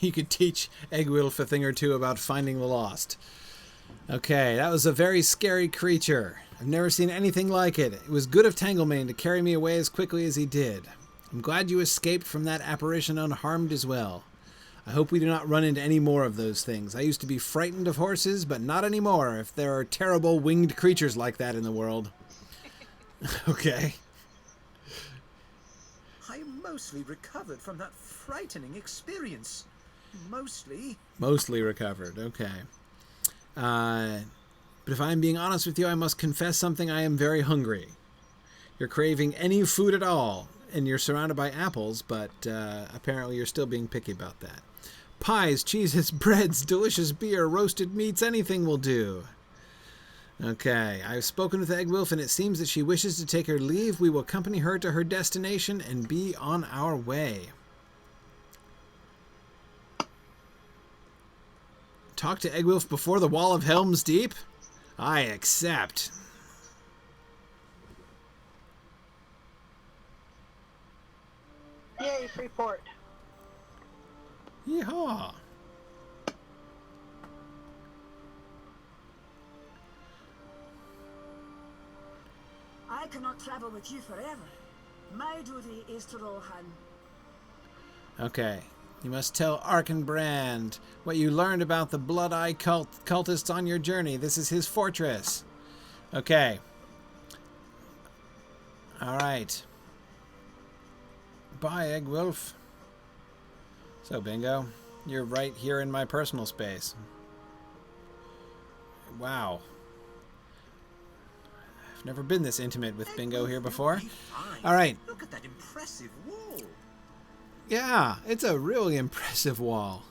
You could teach Eggwolf a thing or two about finding the lost. Okay, that was a very scary creature. I've never seen anything like it. It was good of Tanglemane to carry me away as quickly as he did. I'm glad you escaped from that apparition unharmed as well. I hope we do not run into any more of those things. I used to be frightened of horses, but not anymore if there are terrible winged creatures like that in the world. Okay. I mostly recovered from that frightening experience. Mostly. Mostly recovered, okay. But if I'm being honest with you, I must confess something. I am very hungry. You're craving any food at all, and you're surrounded by apples, but apparently you're still being picky about that. Pies, cheeses, breads, delicious beer, roasted meats, anything will do. Okay, I've spoken with Eggwolf, and it seems that she wishes to take her leave. We will accompany her to her destination and be on our way. Talk to Eggwolf before the Wall of Helm's Deep? I accept. Yay, Freeport. Yeehaw. I cannot travel with you forever. My duty is to Rohan. Okay. You must tell Arkenbrand what you learned about the Blood Eye cultists on your journey. This is his fortress. Okay. Alright. Bye, Eggwolf. So, Bingo, you're right here in my personal space. Wow. I've never been this intimate with Bingo here before. Alright. Look at that impressive wall. Yeah, it's a really impressive wall.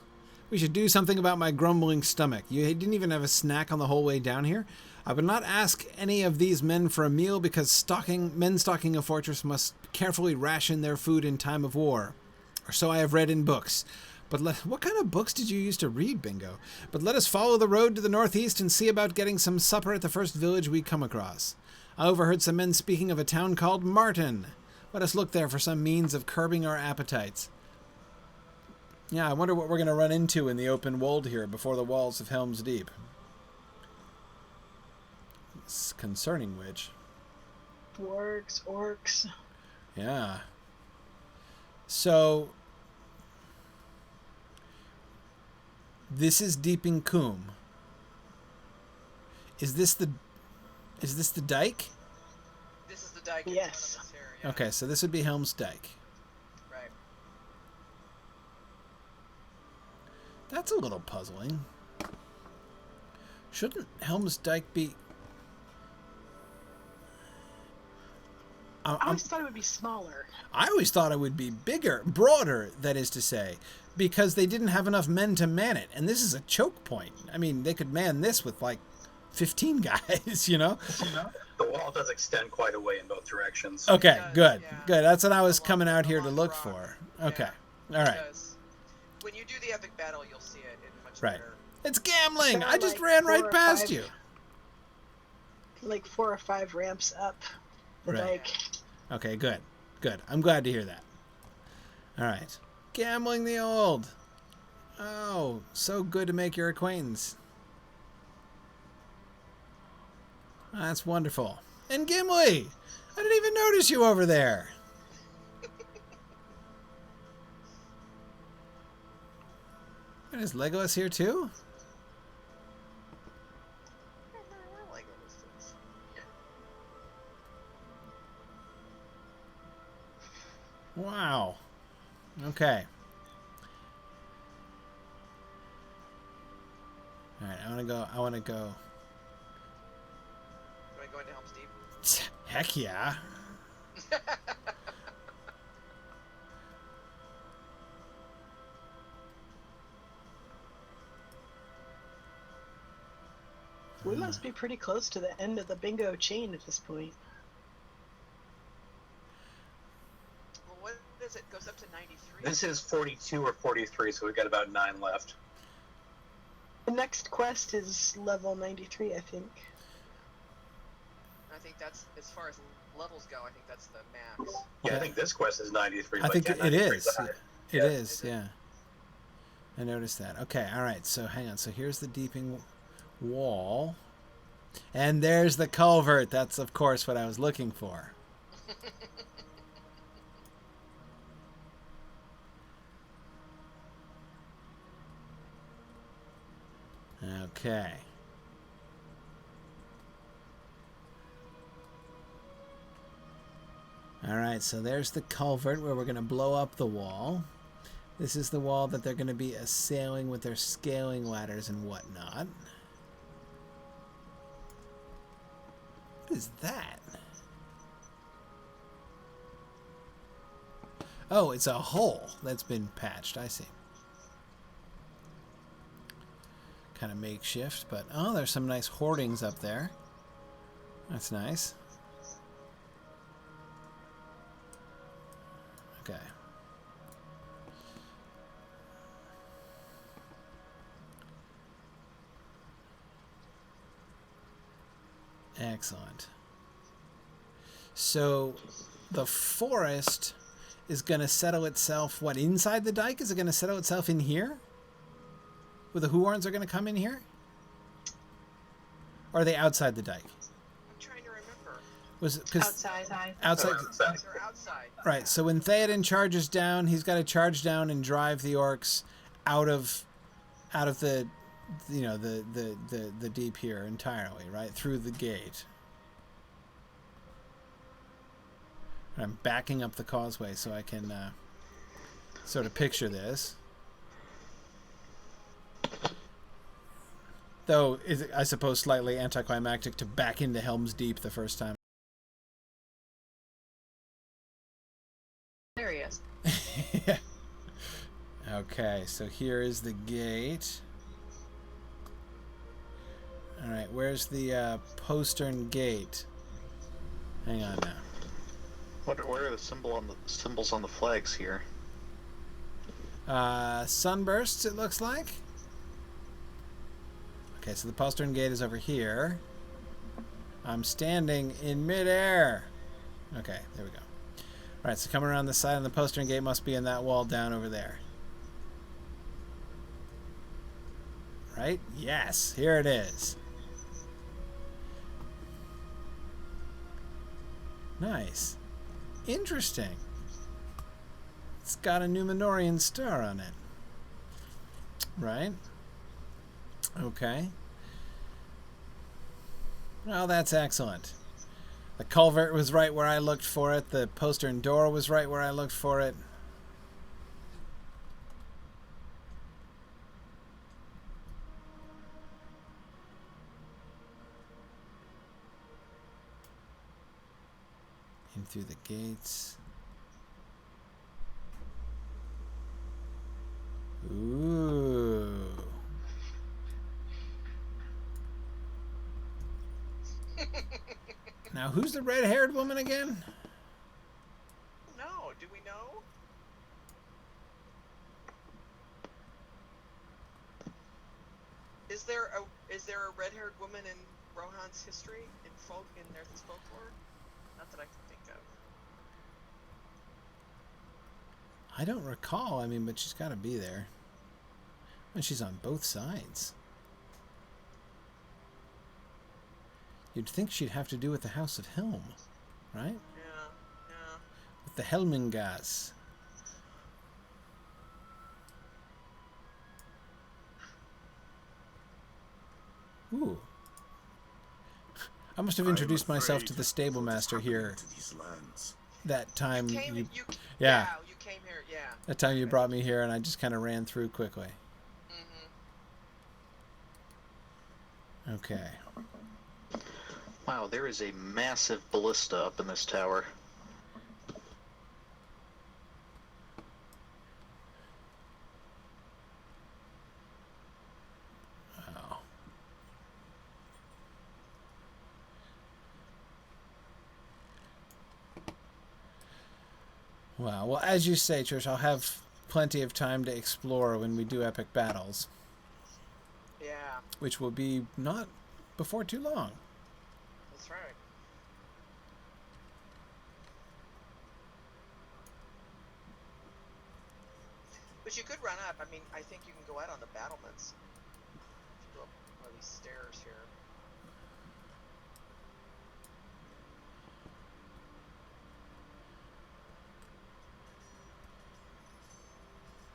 We should do something about my grumbling stomach. You didn't even have a snack on the whole way down here? I would not ask any of these men for a meal because men stalking a fortress must carefully ration their food in time of war. Or so I have read in books. But what kind of books did you used to read, Bingo? But let us follow the road to the northeast and see about getting some supper at the first village we come across. I overheard some men speaking of a town called Martin. Let us look there for some means of curbing our appetites. Yeah, I wonder what we're going to run into in the open wold here before the walls of Helm's Deep. It's concerning which. Orcs. Yeah. So, this is Deeping Coombe. Is this the dike? This is the dike. Yes. In front of us here, yeah. Okay, so this would be Helm's Dike. Right. That's a little puzzling. Shouldn't Helm's Dike be... I always thought it would be smaller. I always thought it would be bigger, broader, that is to say, because they didn't have enough men to man it. And this is a choke point. I mean, they could man this with like 15 guys, you know? The wall does extend quite a way in both directions. Okay, does, good, yeah. good. That's what I was Along- coming out here to along look rock. for. Okay, Yeah, all right, because when you do the epic battle, you'll see it in much right. better. It's gambling. There I are just like ran 4 right or past 5 you. Like 4 or 5 ramps up the Right. dike. Okay, good, good. I'm glad to hear that. All right, gambling the old. Oh, so good to make your acquaintance. That's wonderful. And Gimli! I didn't even notice you over there. And is Legolas here too? Wow. Okay. All right, I want to go. Do I go into Helm's Deep? Heck yeah. We must be pretty close to the end of the bingo chain at this point. Well, what is it? Goes up to 93. This is 42 or 43, so we've got about 9 left. The next quest is level 93, I think. I think that's, as far as levels go, I think that's the max. Yeah, I think this quest is 93. I think yeah, it 93 is. the high. It Yeah. is, yeah. I noticed that. Okay, all right. So hang on. So here's the deeping wall. And there's the culvert. That's, of course, what I was looking for. Okay. All right, so there's the culvert where we're going to blow up the wall. This is the wall that they're going to be assailing with their scaling ladders and whatnot. What is that? Oh, it's a hole that's been patched. I see. Kind of makeshift, but oh, there's some nice hoardings up there. That's nice. Okay. Excellent. So the forest is going to settle itself, what, inside the dike? Is it going to settle itself in here? Where the Huorns are going to come in here? Or are they outside the dike? I'm trying to remember. Was it 'cause Outside. outside? They're outside. Right. So when Theoden charges down, he's got to charge down and drive the orcs out of the, you know, the deep here entirely, right through the gate. And I'm backing up the causeway so I can sort of picture this. Though, is I suppose slightly anticlimactic to back into Helm's Deep the first time. There he is. Yeah. Okay, so here is the gate. All right, where's the postern gate? Hang on now. What are the symbols on the flags here? Sunbursts, it looks like. Okay, so the postern gate is over here. I'm standing in midair. Okay, there we go. All right, so coming around the side of the postern gate must be in that wall down over there. right? Yes, here it is. Nice. Interesting. It's got a Numenorian star on it. Right? Okay. Well, that's excellent. The culvert was right where I looked for it. The postern door was right where I looked for it. In through the gates. Ooh. Now, who's the red-haired woman again? No, do we know? Is there a red-haired woman in Rohan's history in Nerth's folklore? Not that I can think of. I don't recall. I mean, but she's got to be there. And she's on both sides. You'd think she'd have to do with the House of Helm, right? Yeah, yeah. With the Helmingas. Ooh. I must have introduced myself to the stable master here. That time you came here, yeah. That time you brought me here and I just kind of ran through quickly. Mm-hmm. Okay. Wow, there is a massive ballista up in this tower. Wow. Wow. Well, as you say, Trish, I'll have plenty of time to explore when we do epic battles. Yeah. Which will be not before too long. That's right. But you could run up. I mean, I think you can go out on the battlements. If you go up one of these stairs here.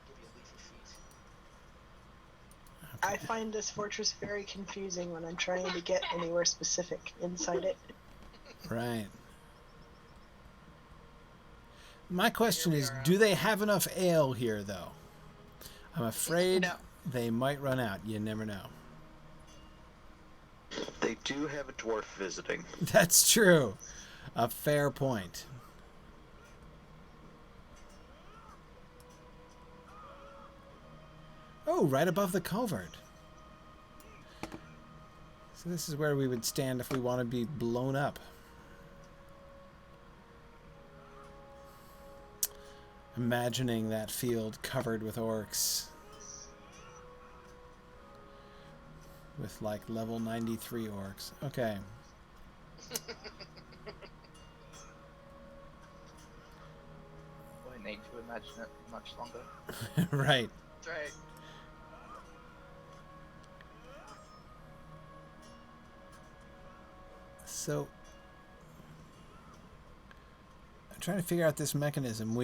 Give you leafy feet. I find this fortress very confusing when I'm trying to get anywhere specific inside it. Right. My question is, do they have enough ale here, though? I'm afraid they might run out. You never know. They do have a dwarf visiting. That's true. A fair point. Oh, right above the culvert. So this is where we would stand if we want to be blown up. Imagining that field covered with orcs. With like level 93 orcs. Okay. Won't need to imagine it much longer. Right. That's right. So, I'm trying to figure out this mechanism.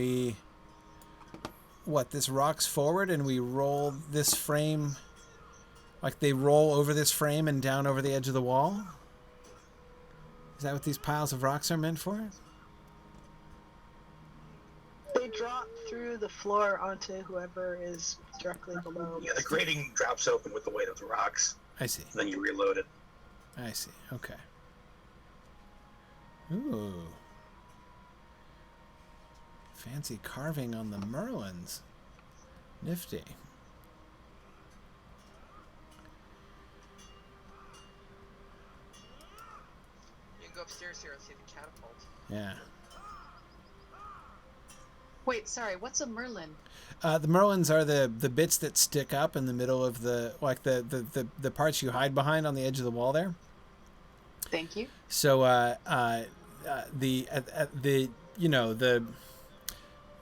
This rocks forward and we roll this frame, like they roll over this frame and down over the edge of the wall? Is that what these piles of rocks are meant for? They drop through the floor onto whoever is directly below. Yeah, the grating drops open with the weight of the rocks. I see. Then you reload it. I see. Okay. Ooh. Fancy carving on the Merlins. Nifty. You can go upstairs here and see the catapult. Yeah. Wait, sorry, what's a Merlin? The Merlins are the bits that stick up in the middle of the parts you hide behind on the edge of the wall there. Thank you.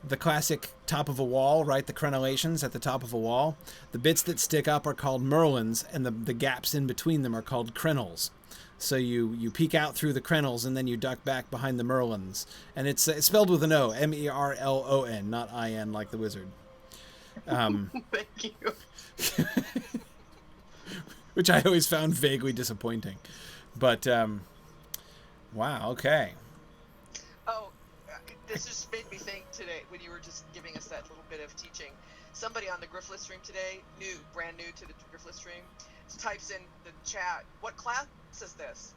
the classic top of a wall, right? The crenellations at the top of a wall. The bits that stick up are called merlins, and the gaps in between them are called crenels. So you peek out through the crenels, and then you duck back behind the merlins. And it's spelled with an O, M-E-R-L-O-N, not I-N like the wizard. Thank you. Which I always found vaguely disappointing. But, wow, okay. Oh, this just made me think today when you were just giving us that little bit of teaching. Somebody on the Griffless stream today, brand new to the Griffless stream, types in the chat, what class is this?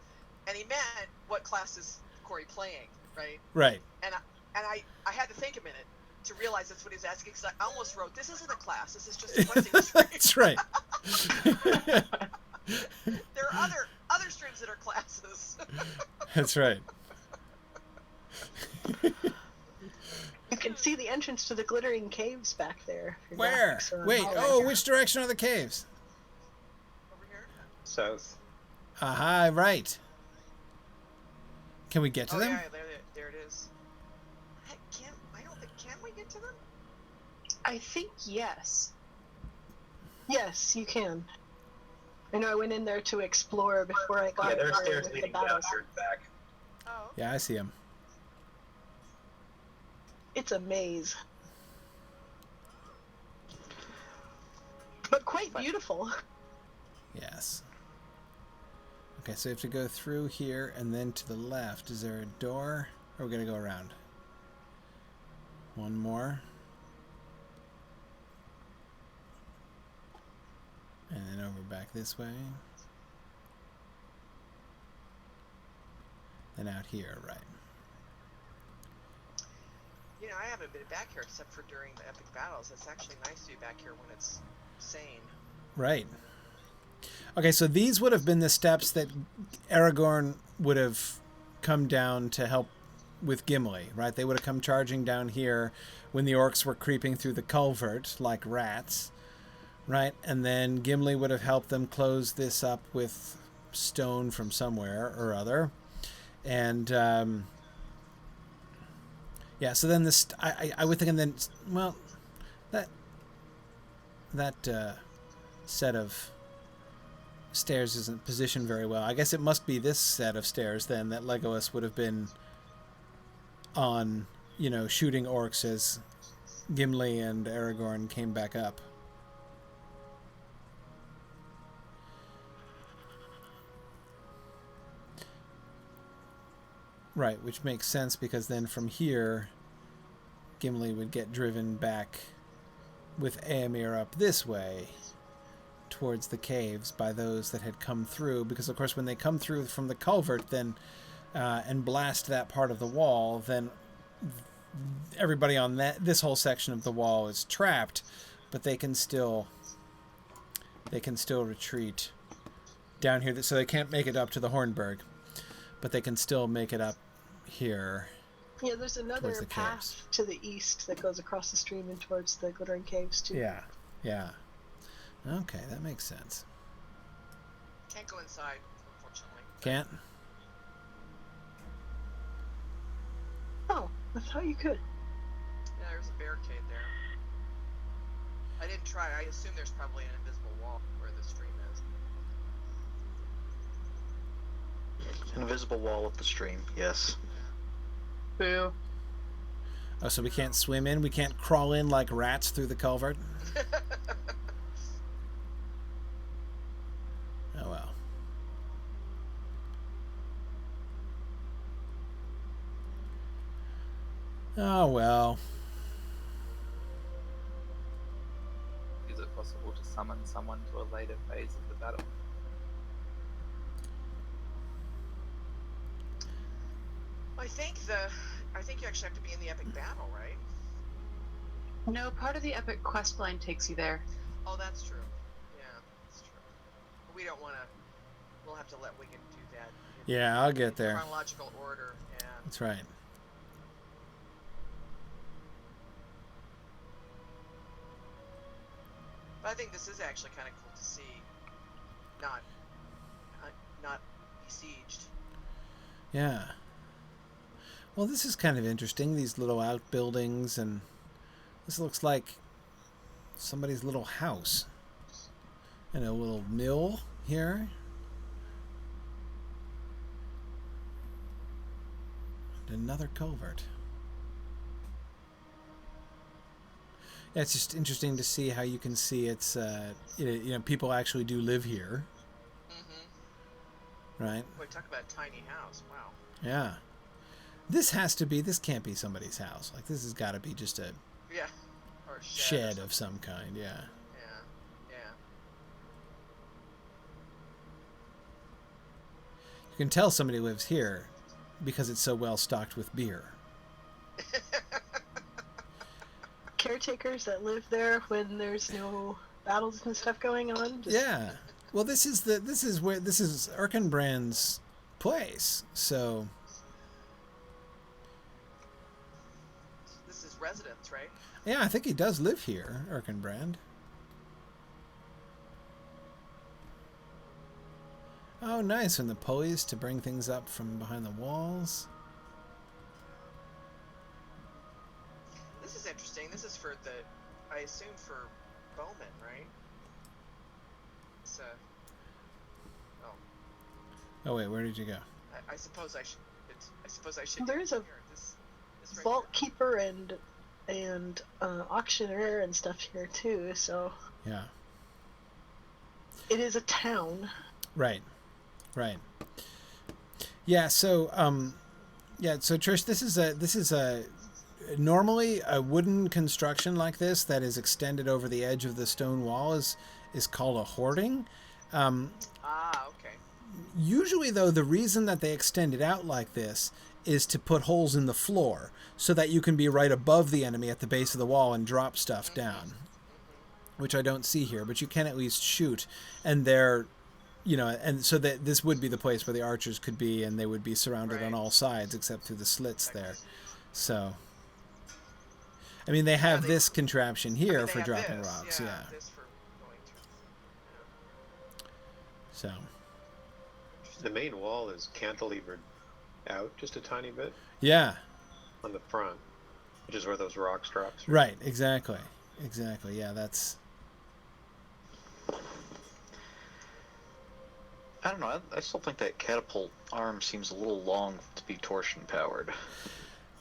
And he meant, what class is Corey playing, right? Right. And I had to think a minute to realize that's what he was asking, because I almost wrote, this isn't a class, this is just a questing stream. That's right. There are other streams that are classes. That's right. You can see the entrance to the glittering caves back there. if you're Where? back, so Wait, all oh, right. which direction are the caves? Over here? South. Aha, right. Can we get to Oh them? yeah, there it is. Can we get to them? I think yes. Yes, you can. I know I went in there to explore before I got Yeah, there are there stairs with the leading down battles. here and back. Oh. Yeah, I see them. It's a maze. But quite beautiful. Yes. Okay, so you have to go through here and then to the left. Is there a door? Or are we going to go around? One more. And then over back this way. Then out here, right. You know, I haven't been back here except for during the epic battles. It's actually nice to be back here when it's sane. Right. Okay, so these would have been the steps that Aragorn would have come down to help with Gimli, right? They would have come charging down here when the orcs were creeping through the culvert like rats, right? And then Gimli would have helped them close this up with stone from somewhere or other. And, yeah, so then this, I would think, and then, well, that set of stairs isn't positioned very well. I guess it must be this set of stairs then that Legolas would have been on, you know, shooting orcs as Gimli and Aragorn came back up. Right, which makes sense because then from here, Gimli would get driven back with Éomer up this way towards the caves by those that had come through, because of course when they come through from the culvert then and blast that part of the wall, then everybody on this whole section of the wall is trapped, but they can still retreat down here, so they can't make it up to the Hornburg, but they can still make it up here. Yeah, there's another the path caves. to the east that goes across the stream and towards the glittering caves too. Yeah. Okay, that makes sense. Can't go inside, unfortunately. Can't? Oh, I thought you could. Yeah, there's a barricade there. I didn't try. I assume there's probably an invisible wall where the stream is. Invisible wall of the stream, yes. Boo. Oh, so we can't swim in? We can't crawl in like rats through the culvert? Oh, well. Oh, well. Is it possible to summon someone to a later phase of the battle? I think you actually have to be in the epic battle, right? No, part of the epic quest line takes you there. Oh, that's true. Yeah, that's true. But we don't want to. We'll have to let Wigan do that. Yeah, I'll get there. Chronological order. Yeah. That's right. But I think this is actually kind of cool to see. Not besieged. Yeah. Well, this is kind of interesting, these little outbuildings, and this looks like somebody's little house. And a little mill here. And another culvert. Yeah, it's just interesting to see how you can see it's, people actually do live here. Mm-hmm. Right? Boy, talk about a tiny house. Wow. Yeah. This can't be somebody's house. Like, this has got to be just a or a shed of some kind, yeah. You can tell somebody lives here because it's so well stocked with beer. Caretakers that live there when there's no battles and stuff going on. Yeah. Well, this is Erkenbrand's place. So this is residence, right? Yeah, I think he does live here, Erkenbrand. Oh, nice. And the pulleys to bring things up from behind the walls. This is interesting. This is for I assume for bowmen, right? It's Oh wait, where did you go? I suppose I should. There's a this right vault keeper and auctioneer and stuff here too. So yeah, it is a town. Right. Yeah. So So Trish, this is a normally a wooden construction like this that is extended over the edge of the stone wall is called a hoarding. Okay. Usually, though, the reason that they extend it out like this is to put holes in the floor so that you can be right above the enemy at the base of the wall and drop stuff down, which I don't see here, but you can at least shoot. And they're, and so that this would be the place where the archers could be, and they would be surrounded on all sides except through the slits there. So, I mean, they have this contraption here for dropping rocks. Yeah. This for going through. So. The main wall is cantilevered out just a tiny bit. Yeah. On the front, which is where those rocks drop through. Right, exactly. Yeah, that's... I don't know, I still think that catapult arm seems a little long to be torsion powered.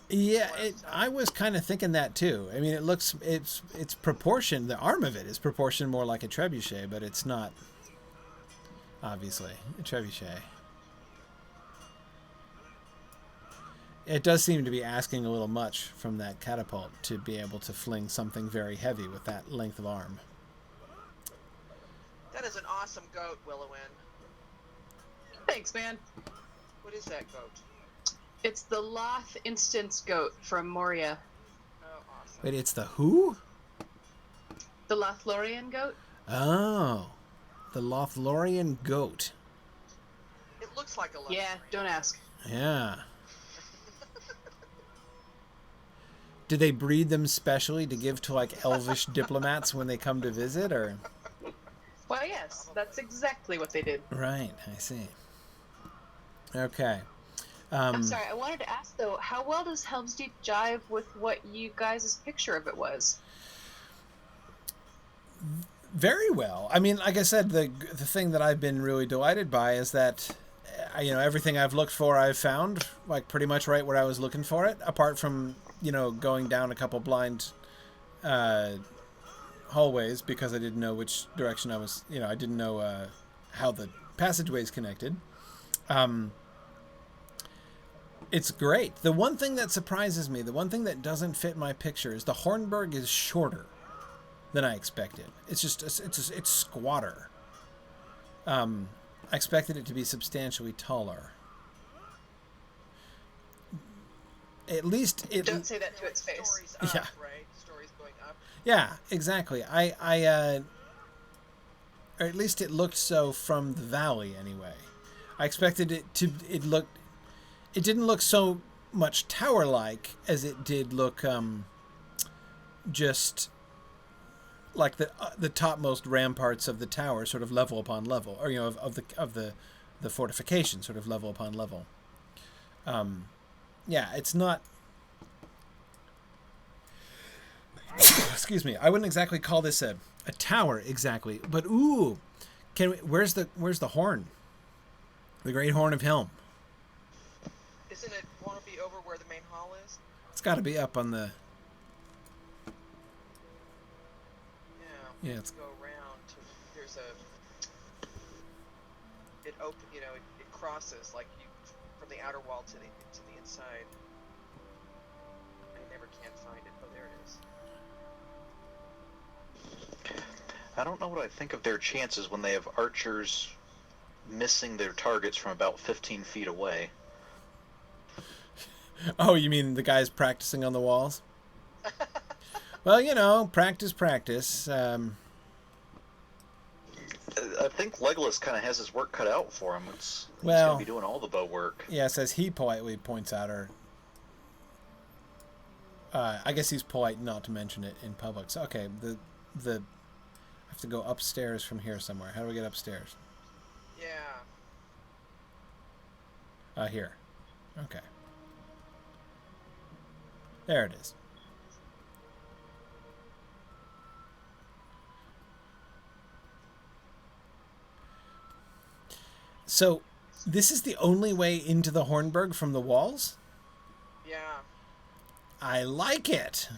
Yeah, I was kind of thinking that too. I mean, it's proportioned, the arm of it is proportioned more like a trebuchet, but it's not, obviously, a trebuchet. It does seem to be asking a little much from that catapult to be able to fling something very heavy with that length of arm. That is an awesome goat, Willowin. Thanks, man. What is that goat? It's the Loth instance goat from Moria. Oh, awesome. Wait, it's the who? The Lothlorien goat? Oh, the Lothlorien goat. It looks like a Lothlorien. Yeah, don't ask. Yeah. Do they breed them specially to give to, like, elvish diplomats when they come to visit, or? Well, yes, that's exactly what they did. Right, I see. Okay. I'm sorry, I wanted to ask, though, how well does Helm's Deep jive with what you guys' picture of it was? Very well. I mean, like I said, the thing that I've been really delighted by is that, everything I've looked for, I've found, like, pretty much right where I was looking for it, apart from, going down a couple blind hallways because I didn't know which direction I was, I didn't know how the passageways connected. It's great. The one thing that surprises me, the one thing that doesn't fit my picture is the Hornburg is shorter than I expected. It's squatter. I expected it to be substantially taller. At least it... Don't say that to its face. Stories up, Yeah. right? Stories going up. Yeah, exactly. Or at least it looked so from the valley anyway. I expected it to... It didn't look so much tower-like as it did look just like the topmost ramparts of the tower, sort of level upon level, or of the fortification, sort of level upon level. yeah, it's not. Excuse me. I wouldn't exactly call this a tower exactly, but ooh, where's the horn? The Great Horn of Helm. Isn't it? Won't it be over where the main hall is? It's got to be up on the. Yeah. Yeah, it's. Go around. There's a. It open. You know, it crosses like you from the outer wall to the inside. I never can find it. Oh, there it is. I don't know what I think of their chances when they have archers missing their targets from about 15 feet away. Oh, you mean the guys practicing on the walls? Well, you know, practice. I think Legolas kind of has his work cut out for him. He's going to be doing all the bow work. Yes, as he politely points out, or I guess he's polite not to mention it in public. So, okay, I have to go upstairs from here somewhere. How do we get upstairs? Yeah. Here. Okay. There it is. So, this is the only way into the Hornburg from the walls? Yeah. I like it.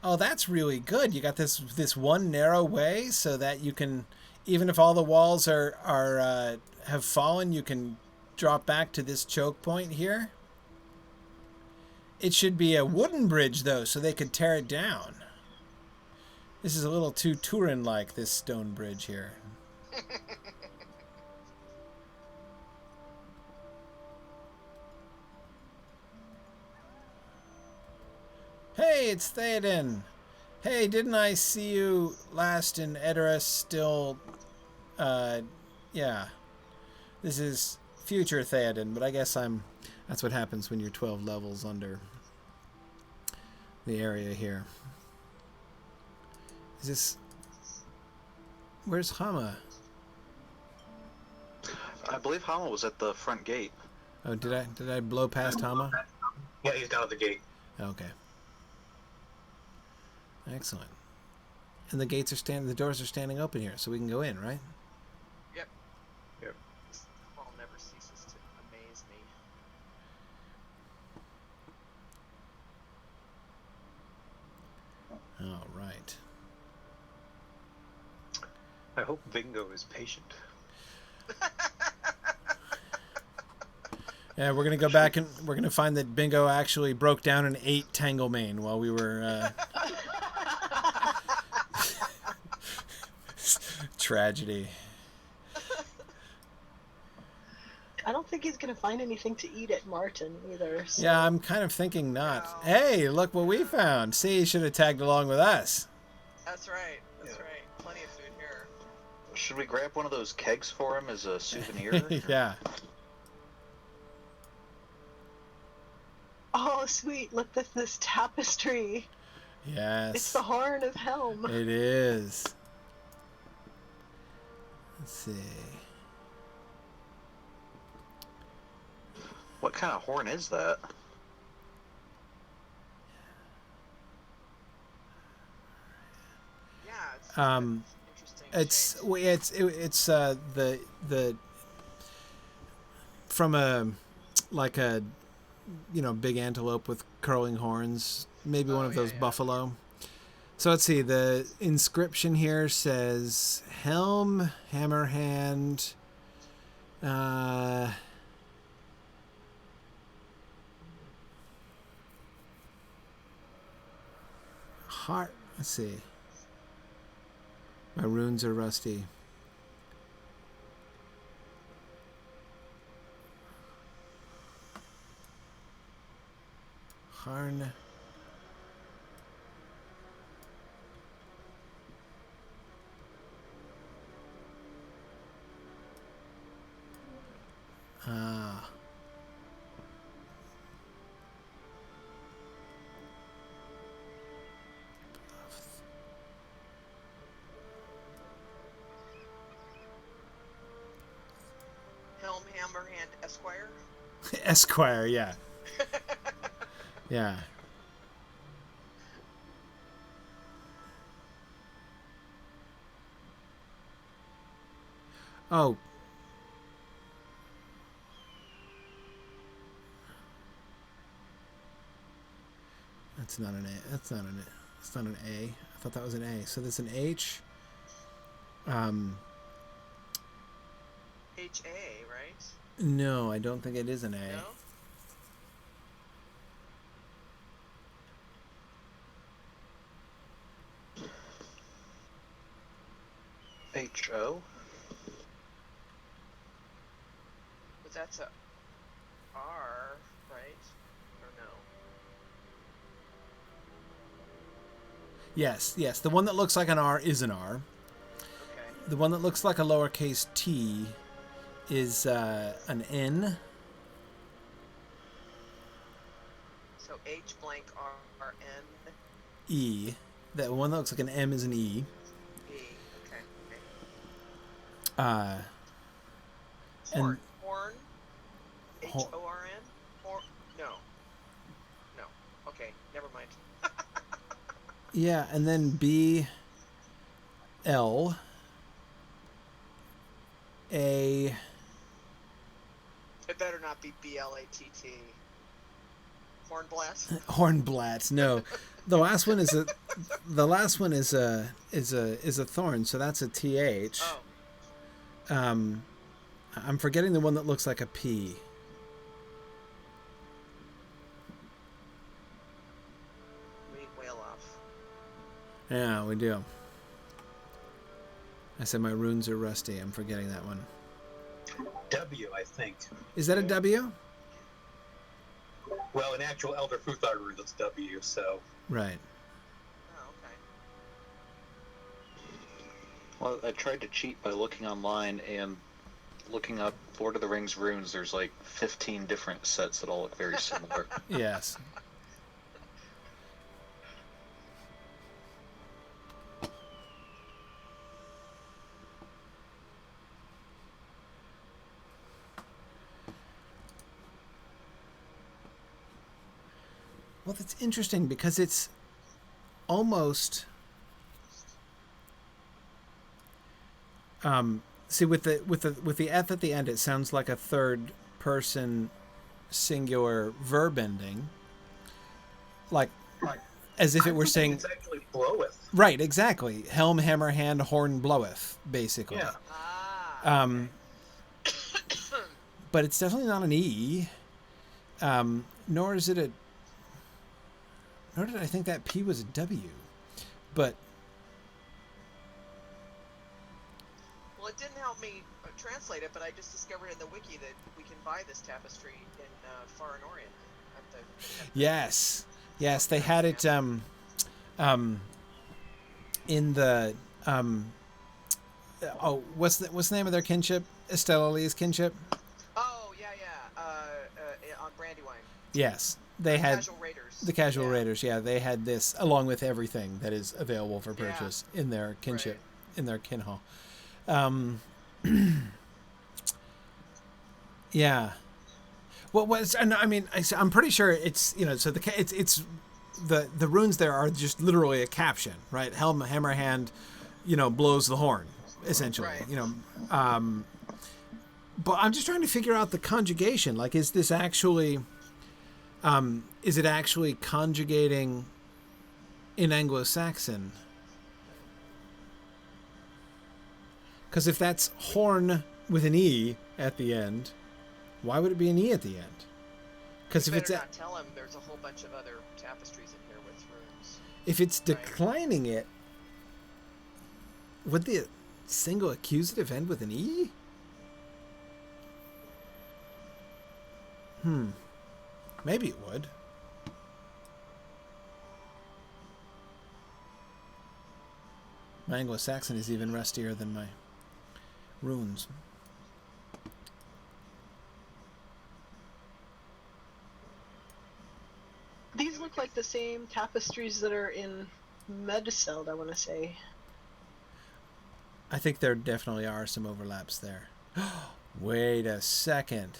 Oh, that's really good. You got this one narrow way so that you can, even if all the walls are have fallen, you can drop back to this choke point here. It should be a wooden bridge though, so they could tear it down. This is a little too Turin-like, this stone bridge here. Hey, it's Theoden. Hey, didn't I see you last in Edoras still? Yeah. This is future Theoden, but I guess that's what happens when you're 12 levels under the area here. Is this... Where's Hama? I believe Hama was at the front gate. Oh, did I blow past Hama? Yeah, he's down at the gate. Okay. Excellent. And the doors are standing open here, so we can go in, right? Yep. Yep. This hall never ceases to amaze me. All right. I hope Bingo is patient. Yeah, we're gonna go back and we're gonna find that Bingo actually broke down and ate Tanglemane while we were. Tragedy. I don't think he's gonna find anything to eat at Martin either. So. Yeah, I'm kind of thinking not. Hey, look what we found. See, you should have tagged along with us. That's right. That's right. Plenty of food here. Should we grab one of those kegs for him as a souvenir? Yeah. Oh, sweet. Look at this tapestry. Yes. It's the Horn of Helm. It is. Let's see. What kind of horn is that? Yeah, it's the from a like a big antelope with curling horns, maybe one of those buffalo. So let's see, the inscription here says Helm, Hammerhand, heart, let's see. My runes are rusty. Harn. Helm Hammerhand Esquire. Esquire, yeah. Yeah. Oh. That's not an A. That's not an A. It's not an A. I thought that was an A. So there's an H. H-A, right? No, I don't think it is an A. No? H-O? But that's a R, right? Or no? Yes, yes. The one that looks like an R is an R. Okay. The one that looks like a lowercase t is an N. So H blank R N E. That one that looks like an M is an E. E. Okay. And Horn. Horn. H-O-R-N? Horn. No. No. Okay. Never mind. yeah, and then B L A. It better not be B-L-A-T-T. Hornblatt. Hornblatt. No, the last one is a. The last one is a thorn. So that's a TH. Oh. I'm forgetting the one that looks like a P. We whale off. Yeah, we do. I said my runes are rusty. I'm forgetting that one. W, I think. Is that a W? Well, in actual Elder Futhar runes, it's W, so... Right. Oh, okay. Well, I tried to cheat by looking online and looking up Lord of the Rings runes. There's like 15 different sets that all look very similar. Yes. Well, that's interesting because it's almost see with the F at the end, it sounds like a third person singular verb ending, like as if it were saying it's actually bloweth. Right, exactly. Helm, hammer, hand, horn, bloweth, basically. Yeah. Okay. But it's definitely not an E. Nor is it a. Nor did I think that P was a W. But. Well, it didn't help me translate it, but I just discovered in the wiki that we can buy this tapestry in Far and Orient. At the Yes. Yes, they had it in the what's the name of their kinship? Estella Lee's kinship? Oh, yeah. On Brandywine. Yes. They had Casual Raiders. the Casual Raiders, yeah, they had this along with everything that is available for purchase in their kinship, in their kin hall. Yeah. Well, I mean, I'm pretty sure it's, so it's the runes there are just literally a caption, right? Helm, hammer, hand, blows the horn, essentially, Right. But I'm just trying to figure out the conjugation. Like, is this actually, is it actually conjugating in Anglo-Saxon? Because if that's horn with an E at the end, why would it be an E at the end? Because if it's not tell him there's a whole bunch of other tapestries in here with runes. If it's declining it, would the single accusative end with an E? Maybe it would. My Anglo-Saxon is even rustier than my runes. These look like the same tapestries that are in Mediceld, I want to say. I think there definitely are some overlaps there. Wait a second.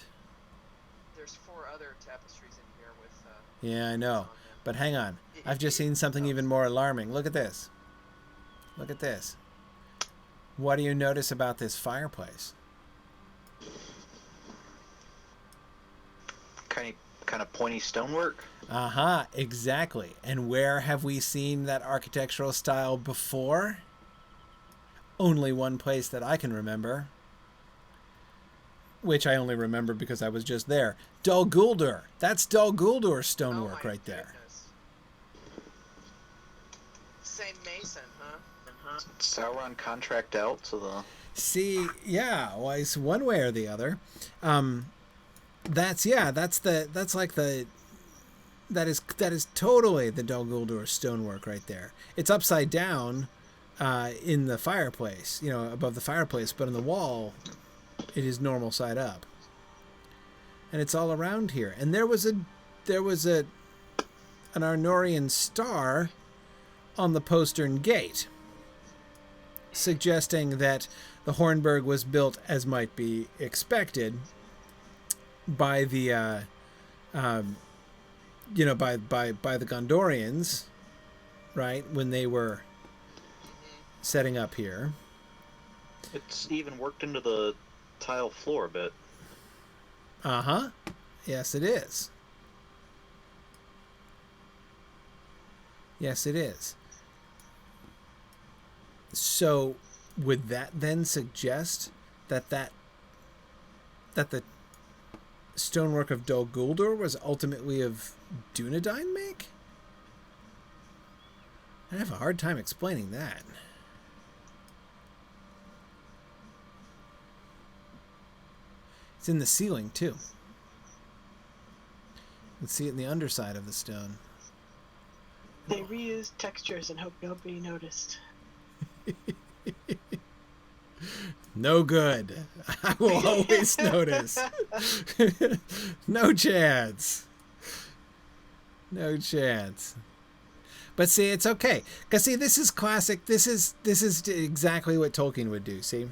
There's 4 other tapestries in here with Yeah, I know. But hang on. I've just seen something even more alarming. Look at this. Look at this. What do you notice about this fireplace? Kind of pointy stonework. Exactly. And where have we seen that architectural style before? Only one place that I can remember. Which I only remember because I was just there. Dol Guldur. That's Dol Guldur stonework right there. Same mason, huh? Sauron contract out to the... See, yeah, well, it's one way or the other. That is totally the Dol Guldur stonework right there. It's upside down in the fireplace, you know, above the fireplace, but on the wall it is normal side up. And it's all around here. And there was an Arnorian star on the postern gate, suggesting that the Hornburg was built, as might be expected, by the by the Gondorians, right, when they were setting up here. It's even worked into the tile floor a bit. Yes, it is. Yes, it is. So, would that then suggest that the stonework of Dol Guldur was ultimately of Dunedain make? I have a hard time explaining that. It's in the ceiling, too. You can see it in the underside of the stone. They reused textures and hope nobody noticed. No good. I will always notice. No chance. No chance. But see, it's okay. Because see, this is classic. This is exactly what Tolkien would do, see?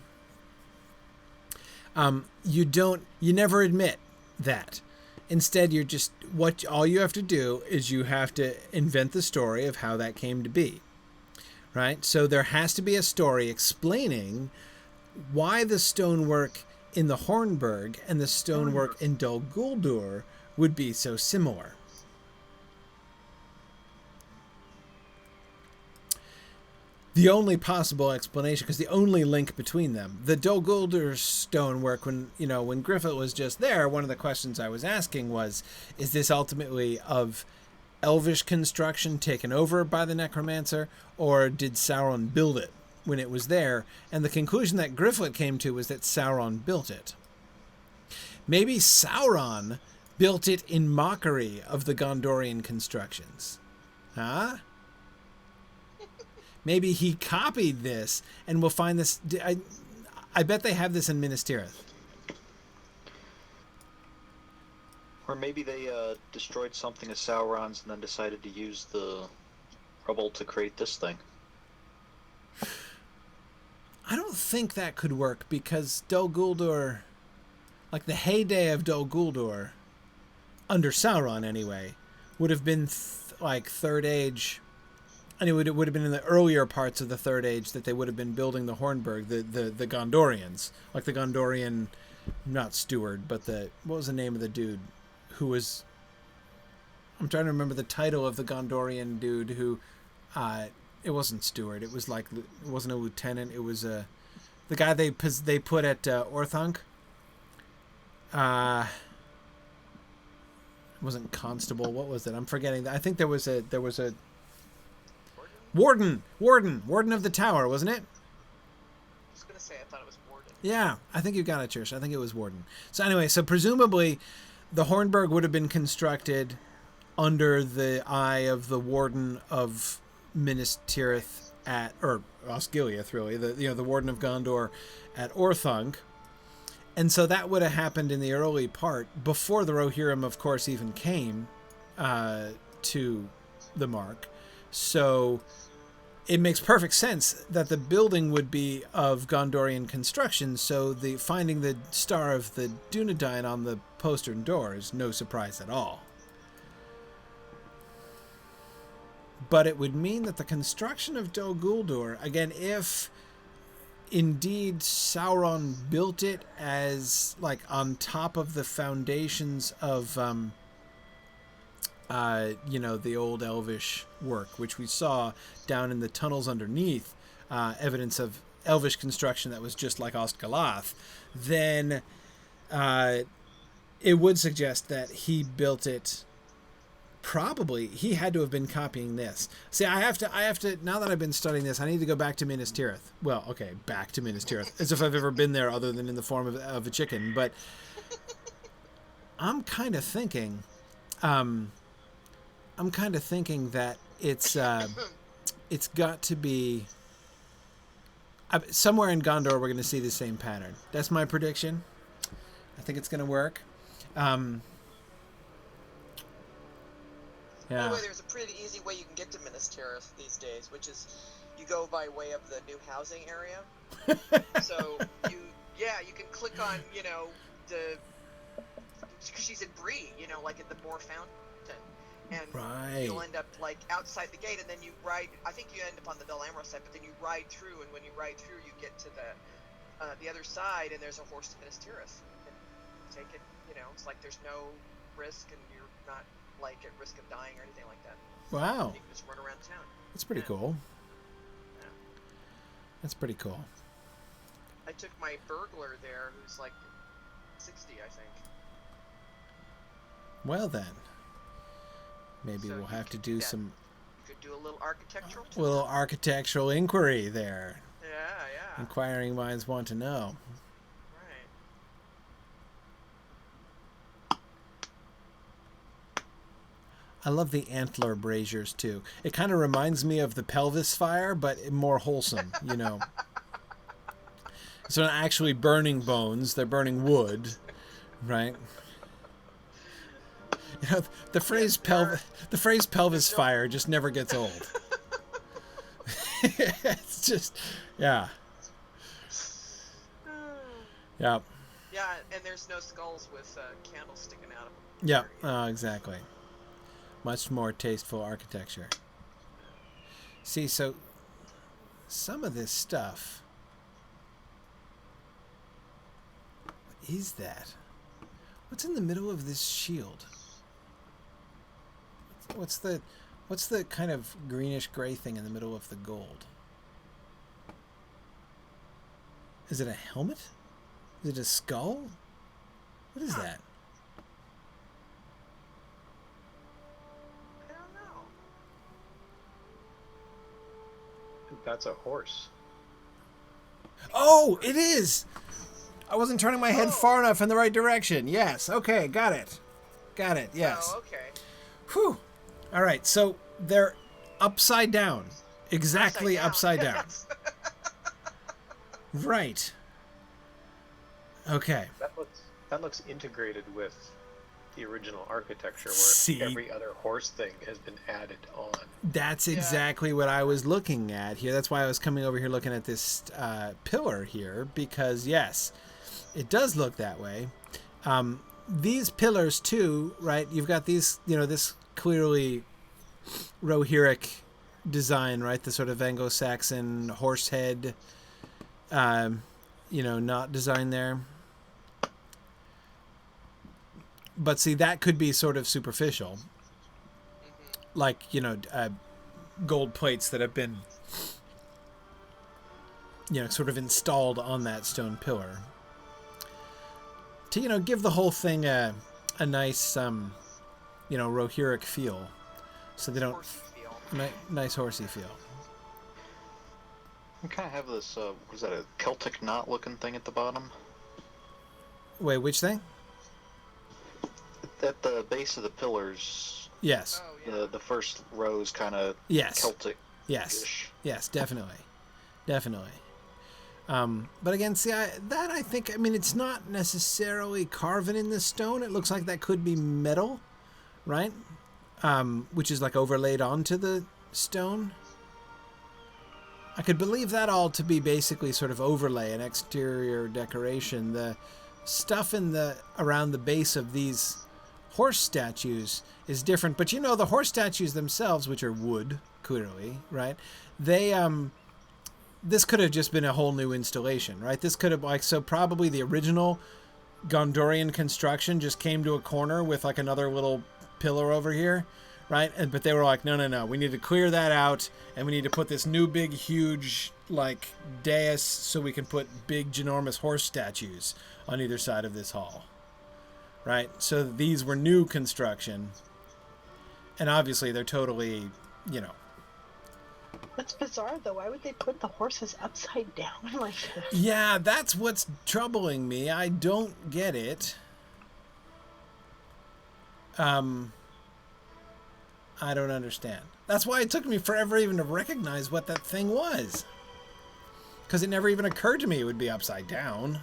You never admit that. Instead, all you have to do is you have to invent the story of how that came to be. Right? So there has to be a story explaining why the stonework in the Hornburg and the stonework in Dol Guldur would be so similar. The only possible explanation, because the only link between them, the Dol Guldur stonework, when Griffith was just there, one of the questions I was asking was, is this ultimately of Elvish construction taken over by the necromancer, or did Sauron build it when it was there? And the conclusion that Griffith came to was that Sauron built it. Maybe Sauron built it in mockery of the Gondorian constructions. Huh? Maybe he copied this, and we'll find this. I bet they have this in Minas Tirith. Or maybe they destroyed something of Sauron's and then decided to use the rubble to create this thing. I don't think that could work, because Dol Guldur, like the heyday of Dol Guldur, under Sauron anyway, would have been like Third Age, and it would have been in the earlier parts of the Third Age that they would have been building the Hornburg, the Gondorians, like the Gondorian, not steward, but what was the name of the dude who was, I'm trying to remember the title of the Gondorian dude who, it wasn't steward, it wasn't a lieutenant, it was the guy they put at Orthanc. It wasn't constable, what was it? I'm forgetting. I think there was a warden of the tower, wasn't it? I was gonna say, I thought it was warden. Yeah, I think you got it, Trish. I think it was warden. So anyway, so presumably the Hornburg would have been constructed under the eye of the warden of Minas Tirith or Osgiliath, really, the warden of Gondor at Orthanc. And so that would have happened in the early part, before the Rohirrim, of course, even came to the Mark. So it makes perfect sense that the building would be of Gondorian construction, so finding the Star of the Dunedain on the postern door is no surprise at all. but it would mean that the construction of Dol Guldur, again, if indeed Sauron built it as like on top of the foundations of the old Elvish work, which we saw down in the tunnels underneath, evidence of Elvish construction that was just like Ostgalath, then it would suggest that he built it. Probably he had to have been copying this. See, I have to now that I've been studying this, I need to go back to Minas Tirith. Well, okay, back to Minas Tirith, as if I've ever been there other than in the form of a chicken. But I'm kind of thinking that it's got to be somewhere in Gondor. We're going to see the same pattern. That's my prediction. I think it's going to work. By the way, there's a pretty easy way you can get to Minas Tirith these days, which is you go by way of the new housing area. So you can click on, she's in Bree, like at the Moor Fountain, and you'll end up like outside the gate, and then you ride. I think you end up on the Dol Amroth side, but then you ride through, and when you ride through, you get to the other side, and there's a horse to Minas Tirith. You can take it. It's like there's no risk, and you're not like at risk of dying or anything like that. Wow. You can just run around town. That's pretty cool. Yeah. That's pretty cool. I took my burglar there, who's like 60, I think. Well then, maybe So we'll you have to could do that. some You could do a little architectural tour. little architectural inquiry there. Yeah. Inquiring minds want to know. Right. I love the antler braziers too. It kind of reminds me of the pelvis fire, but more wholesome, So they're not actually burning bones, they're burning wood, right? The phrase pelvis fire just never gets old. It's just, yeah. Yeah. Yeah, and there's no skulls with candles sticking out of them. Yeah, exactly. Much more tasteful architecture. See, so some of this stuff. What is that? What's in the middle of this shield? What's the kind of greenish gray thing in the middle of the gold? Is it a helmet? Is it a skull? What is that? I don't know. That's a horse. Oh, it is! I wasn't turning my head far enough in the right direction. Yes, okay, got it. Yes. Oh, okay. Whew. All right, so they're upside down. Exactly upside down. Yes. Right. Okay. That looks integrated with the original architecture, where every other horse thing has been added on. That's exactly what I was looking at here. That's why I was coming over here looking at this pillar here, because yes, it does look that way. These pillars too, right? You've got these, this clearly Rohirric design, right? The sort of Anglo-Saxon horse head, knot design there. But see, that could be sort of superficial. Like, gold plates that have been, sort of installed on that stone pillar. To, give the whole thing a nice, Rohirric feel. So they don't... Nice horsey feel. We kind of have this, what is that, a Celtic knot looking thing at the bottom? Wait, which thing? At the base of the pillars. Yes. The first row is kind of Celtic. Yes, definitely. But again, see, I think, it's not necessarily carven in the stone. It looks like that could be metal, right? Which is like overlaid onto the stone. I could believe that all to be basically sort of overlay, an exterior decoration. The stuff around the base of these horse statues is different. But you know, the horse statues themselves, which are wood, clearly, right? They this could have just been a whole new installation, right? This could have, like, so probably the original Gondorian construction just came to a corner with like another little pillar over here, right? But they were like, no, we need to clear that out, and we need to put this new big huge like dais so we can put big ginormous horse statues on either side of this hall, right? So these were new construction, and obviously they're totally, you know. That's bizarre, though. Why would they put the horses upside down like that? Yeah, that's what's troubling me. I don't get it. I don't understand. That's why it took me forever even to recognize what that thing was. Because it never even occurred to me it would be upside down.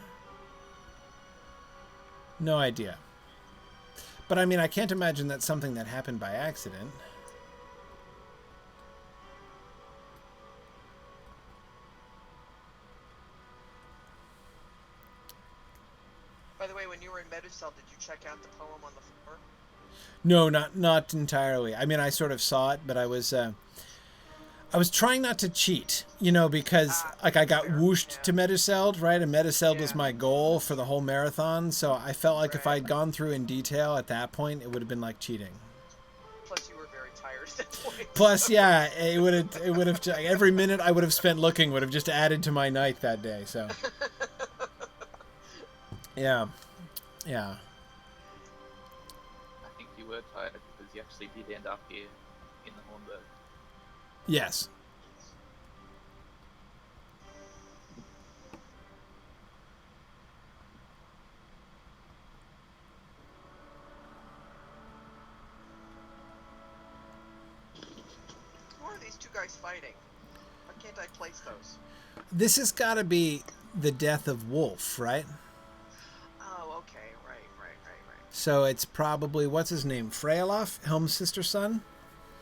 No idea. But I mean, I can't imagine that's something that happened by accident. By the way, when you were in Medusel, did you check out the poem on the floor? No, not entirely. I mean, I sort of saw it, but I was trying not to cheat, you know, because like I got whooshed to Meduseld, right? And Meduseld was my goal for the whole marathon, so I felt like if I had gone through in detail at that point, it would have been like cheating. Plus, you were very tired at that point. Plus, yeah, it would have every minute I would have spent looking would have just added to my night that day. So, yeah. I think you were tired because you actually did end up here in the Hornburg. Yes. Who are these two guys fighting? Why can't I place those? This has got to be the death of Wolf, right? Oh, okay. Right. So it's probably, what's his name? Freyalof, Helm's sister son?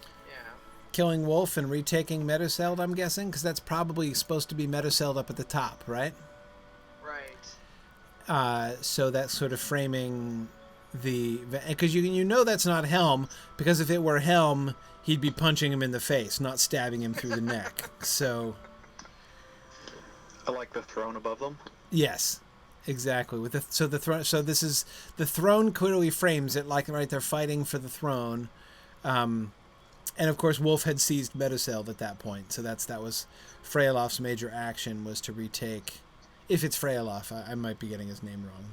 Yeah. Killing Wolf and retaking Meduseld, I'm guessing? Because that's probably supposed to be Meduseld up at the top, right? Right. So that's sort of framing the... Because you know that's not Helm, because if it were Helm, he'd be punching him in the face, not stabbing him through the neck. So... I like the throne above them. Yes. Exactly. With the throne. So this is the throne. Clearly frames it like right. They're fighting for the throne, and of course Wolf had seized Meduseld at that point. So that was Freyalof's major action, was to retake. If it's Freyalof, I might be getting his name wrong,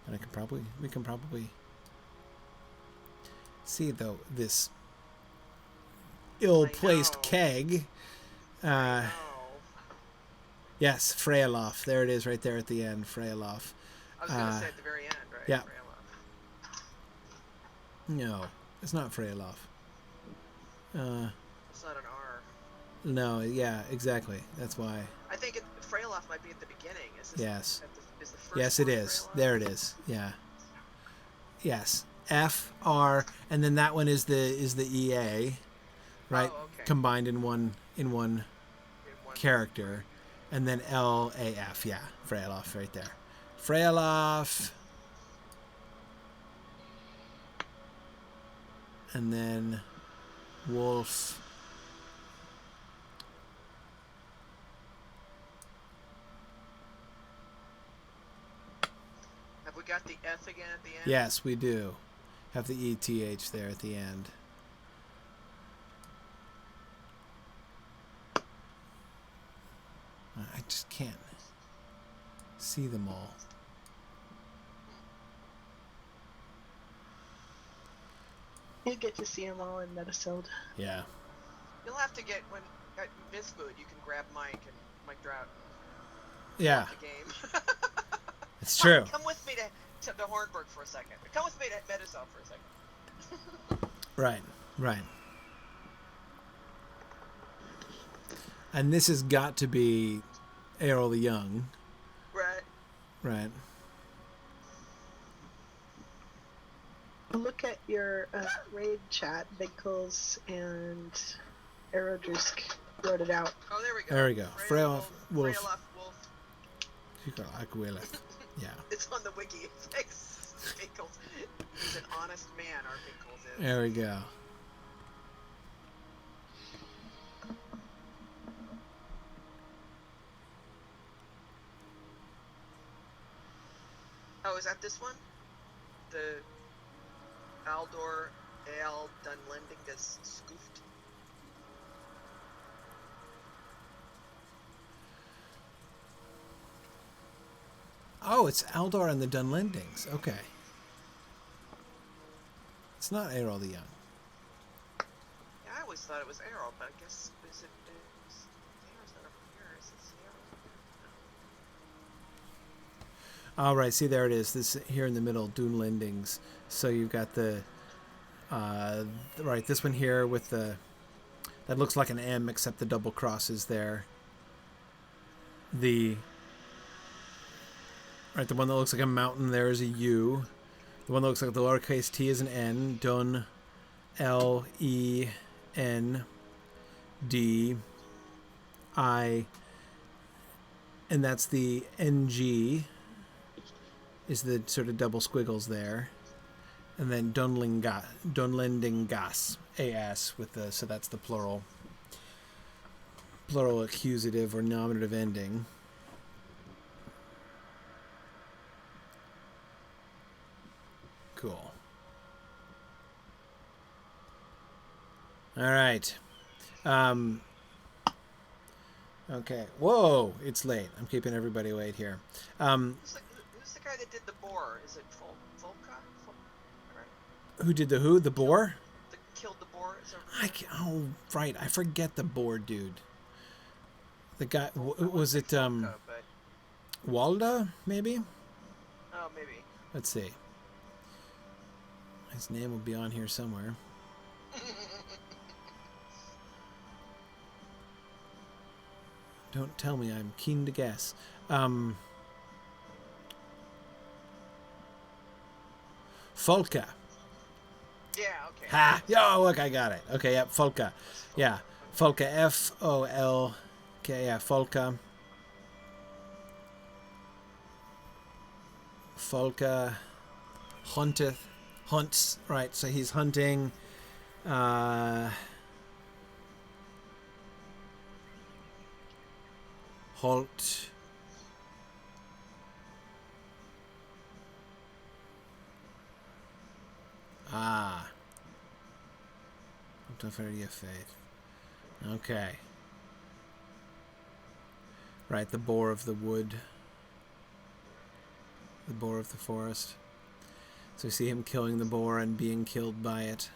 but we can probably see though this ill-placed keg. Yes, Freyalof. There it is right there at the end, Freyalof. I was going to say at the very end, right? Yeah. Freyalof. No, it's not Freyalof. It's not an R. No, yeah, exactly. That's why. I think Freyalof might be at the beginning. Is this Yes. Is the first Yes, it one is. Freyalof? There it is. Yeah. Yes. F, R, and then that one is the EA, right? Oh, okay. Combined in one character. And then LAF, yeah, Freyalof right there. Freyalof. And then Wolf. Have we got the S again at the end? Yes, we do. Have the ETH there at the end. I just can't see them all. You get to see them all in Meduseld. Yeah. You'll have to get, when at Mistwood, you can grab Mike and Mike Drought. Yeah. The game. It's true. Come with me to Hornburg for a second. Come with me to Medusel for a second. Right. And this has got to be Errol the Young. Right. Look at your raid chat. Bigkles and Aerodrusk wrote it out. Oh, there we go. There we go. Freyalof Wolf. Freyalof Wolf. Yeah. It's on the wiki. Thanks. Binkles. He's an honest man, our Binkles is. There we go. Oh, is that this one? The Aldor Al Dunlendingus Scoofed? Oh, it's Aldor and the Dunlendings. Okay. It's not Errol the Young. Yeah, I always thought it was Errol, but I guess is it Errol's not over here? Is it Errol? All right, see, there it is. This here in the middle, Dunlendings. So you've got the right, this one here with the that looks like an M, except the double cross is there. The one that looks like a mountain there is a U. The one that looks like the lowercase t is an N. Dun, L E N D I, and that's the NG. Is the sort of double squiggles there, and then Dunlendingas, AS with the, so that's the plural accusative or nominative ending. Cool. All right. Okay. Whoa, it's late. I'm keeping everybody late here. Who's the guy that did the boar? Is it Volka? Right. Who did the who? The boar? Killed the boar? Is that Oh, right. I forget the boar dude. The guy, was it Volka, but... Walda, maybe? Oh, maybe. Let's see. His name will be on here somewhere. Don't tell me, I'm keen to guess. Folka. Yeah, okay. Ha! Yo, look, I got it. Okay, yep, Folka. Yeah, Folka, F-O-L-K, yeah, Folka. Folka hunts, right, so he's hunting, Holt. Okay. Right, the boar of the wood. The boar of the forest. So we see him killing the boar and being killed by it.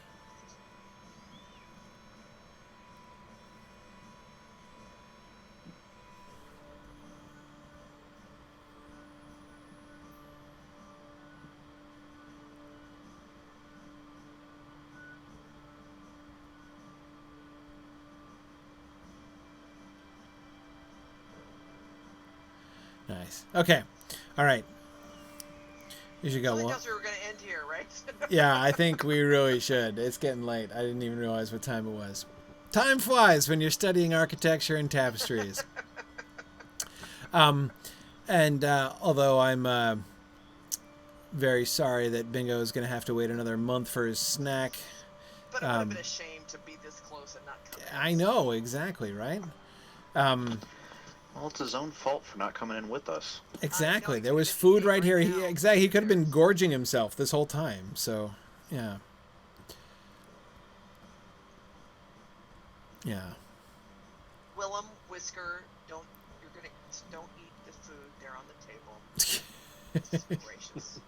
Nice. Okay. All right. You should go. I thought we were going to end here, right? Yeah, I think we really should. It's getting late. I didn't even realize what time it was. Time flies when you're studying architecture and tapestries. Although I'm very sorry that Bingo is going to have to wait another month for his snack. But it would have been a shame to be this close and not come. I know, exactly, right? Well, it's his own fault for not coming in with us. Exactly. There was food right here. He could have been gorging himself this whole time. So, yeah. Yeah. Willem, Whisker, don't eat the food there on the table. This is gracious.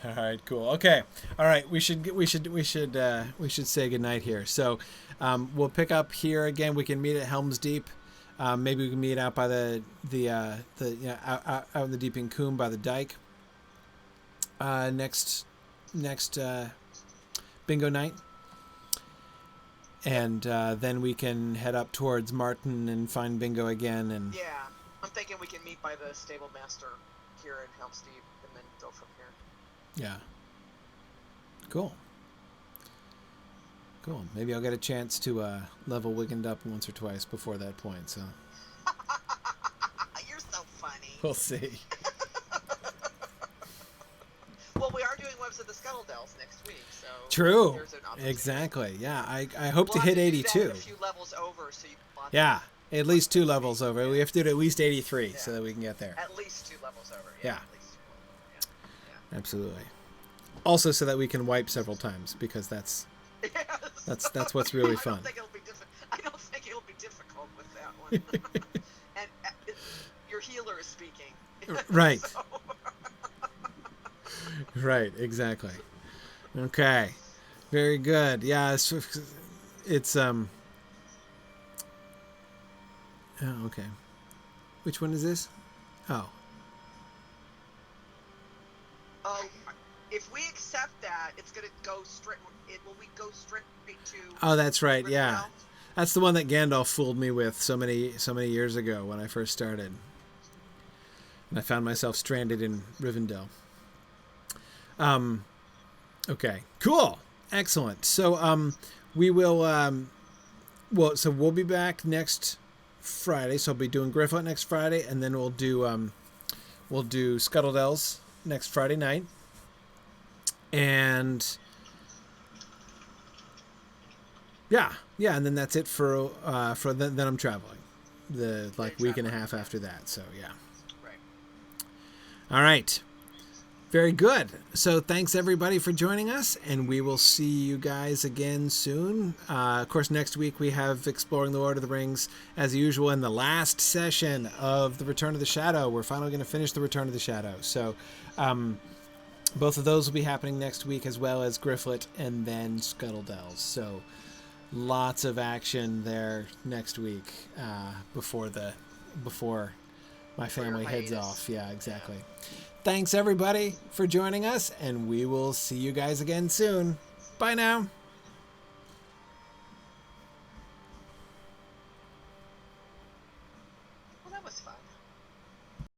All right, cool. Okay. All right, we should say goodnight here. So, we'll pick up here again. We can meet at Helm's Deep. Maybe we can meet out by out in the deep in Coombe by the dike. Next bingo night, and then we can head up towards Martin and find Bingo again. And yeah, I'm thinking we can meet by the stable master here in Helm's Deep, and then go from here. Yeah. Cool. Cool. Maybe I'll get a chance to level Wiggend up once or twice before that point. So. You're so funny. We'll see. Scuttle Dells next week, so True. there's an opportunity. Exactly. Yeah, I hope We'll to have hit do that 82. a few levels over, so you can launch Yeah, it. at least 2 levels over. We have to do it at least 83 so Yeah. that we can get there. At least 2 levels over. Yeah. At least 2 levels over. Yeah. Absolutely. Also, so that we can wipe several times, because that's Yes. that's what's really fun. I don't think it'll be difficult with that one. And your healer is speaking. Right. So- Right. Exactly. Okay. Very good. Yeah. It's Oh, okay. Which one is this? Oh. If we accept that, it's gonna go straight. Will we go straight to? Oh, that's right. Yeah. Rivendell? That's the one that Gandalf fooled me with so many years ago when I first started. And I found myself stranded in Rivendell. Okay. Cool. Excellent. So we will so we'll be back next Friday. So I'll be doing Grifflet next Friday, and then we'll do Scuttle Dells next Friday night. And yeah, and then that's it for then I'm traveling the week and a half after that. So yeah. Right. All right. Very good. So thanks everybody for joining us, and we will see you guys again soon. Of course, next week we have Exploring the Lord of the Rings as usual in the last session of the Return of the Shadow. We're finally going to finish the Return of the Shadow. So both of those will be happening next week, as well as Grifflet and then Scuttle Dells. So lots of action there next week before my family heads off. Yeah, exactly. Thanks everybody for joining us, and we will see you guys again soon. Bye now.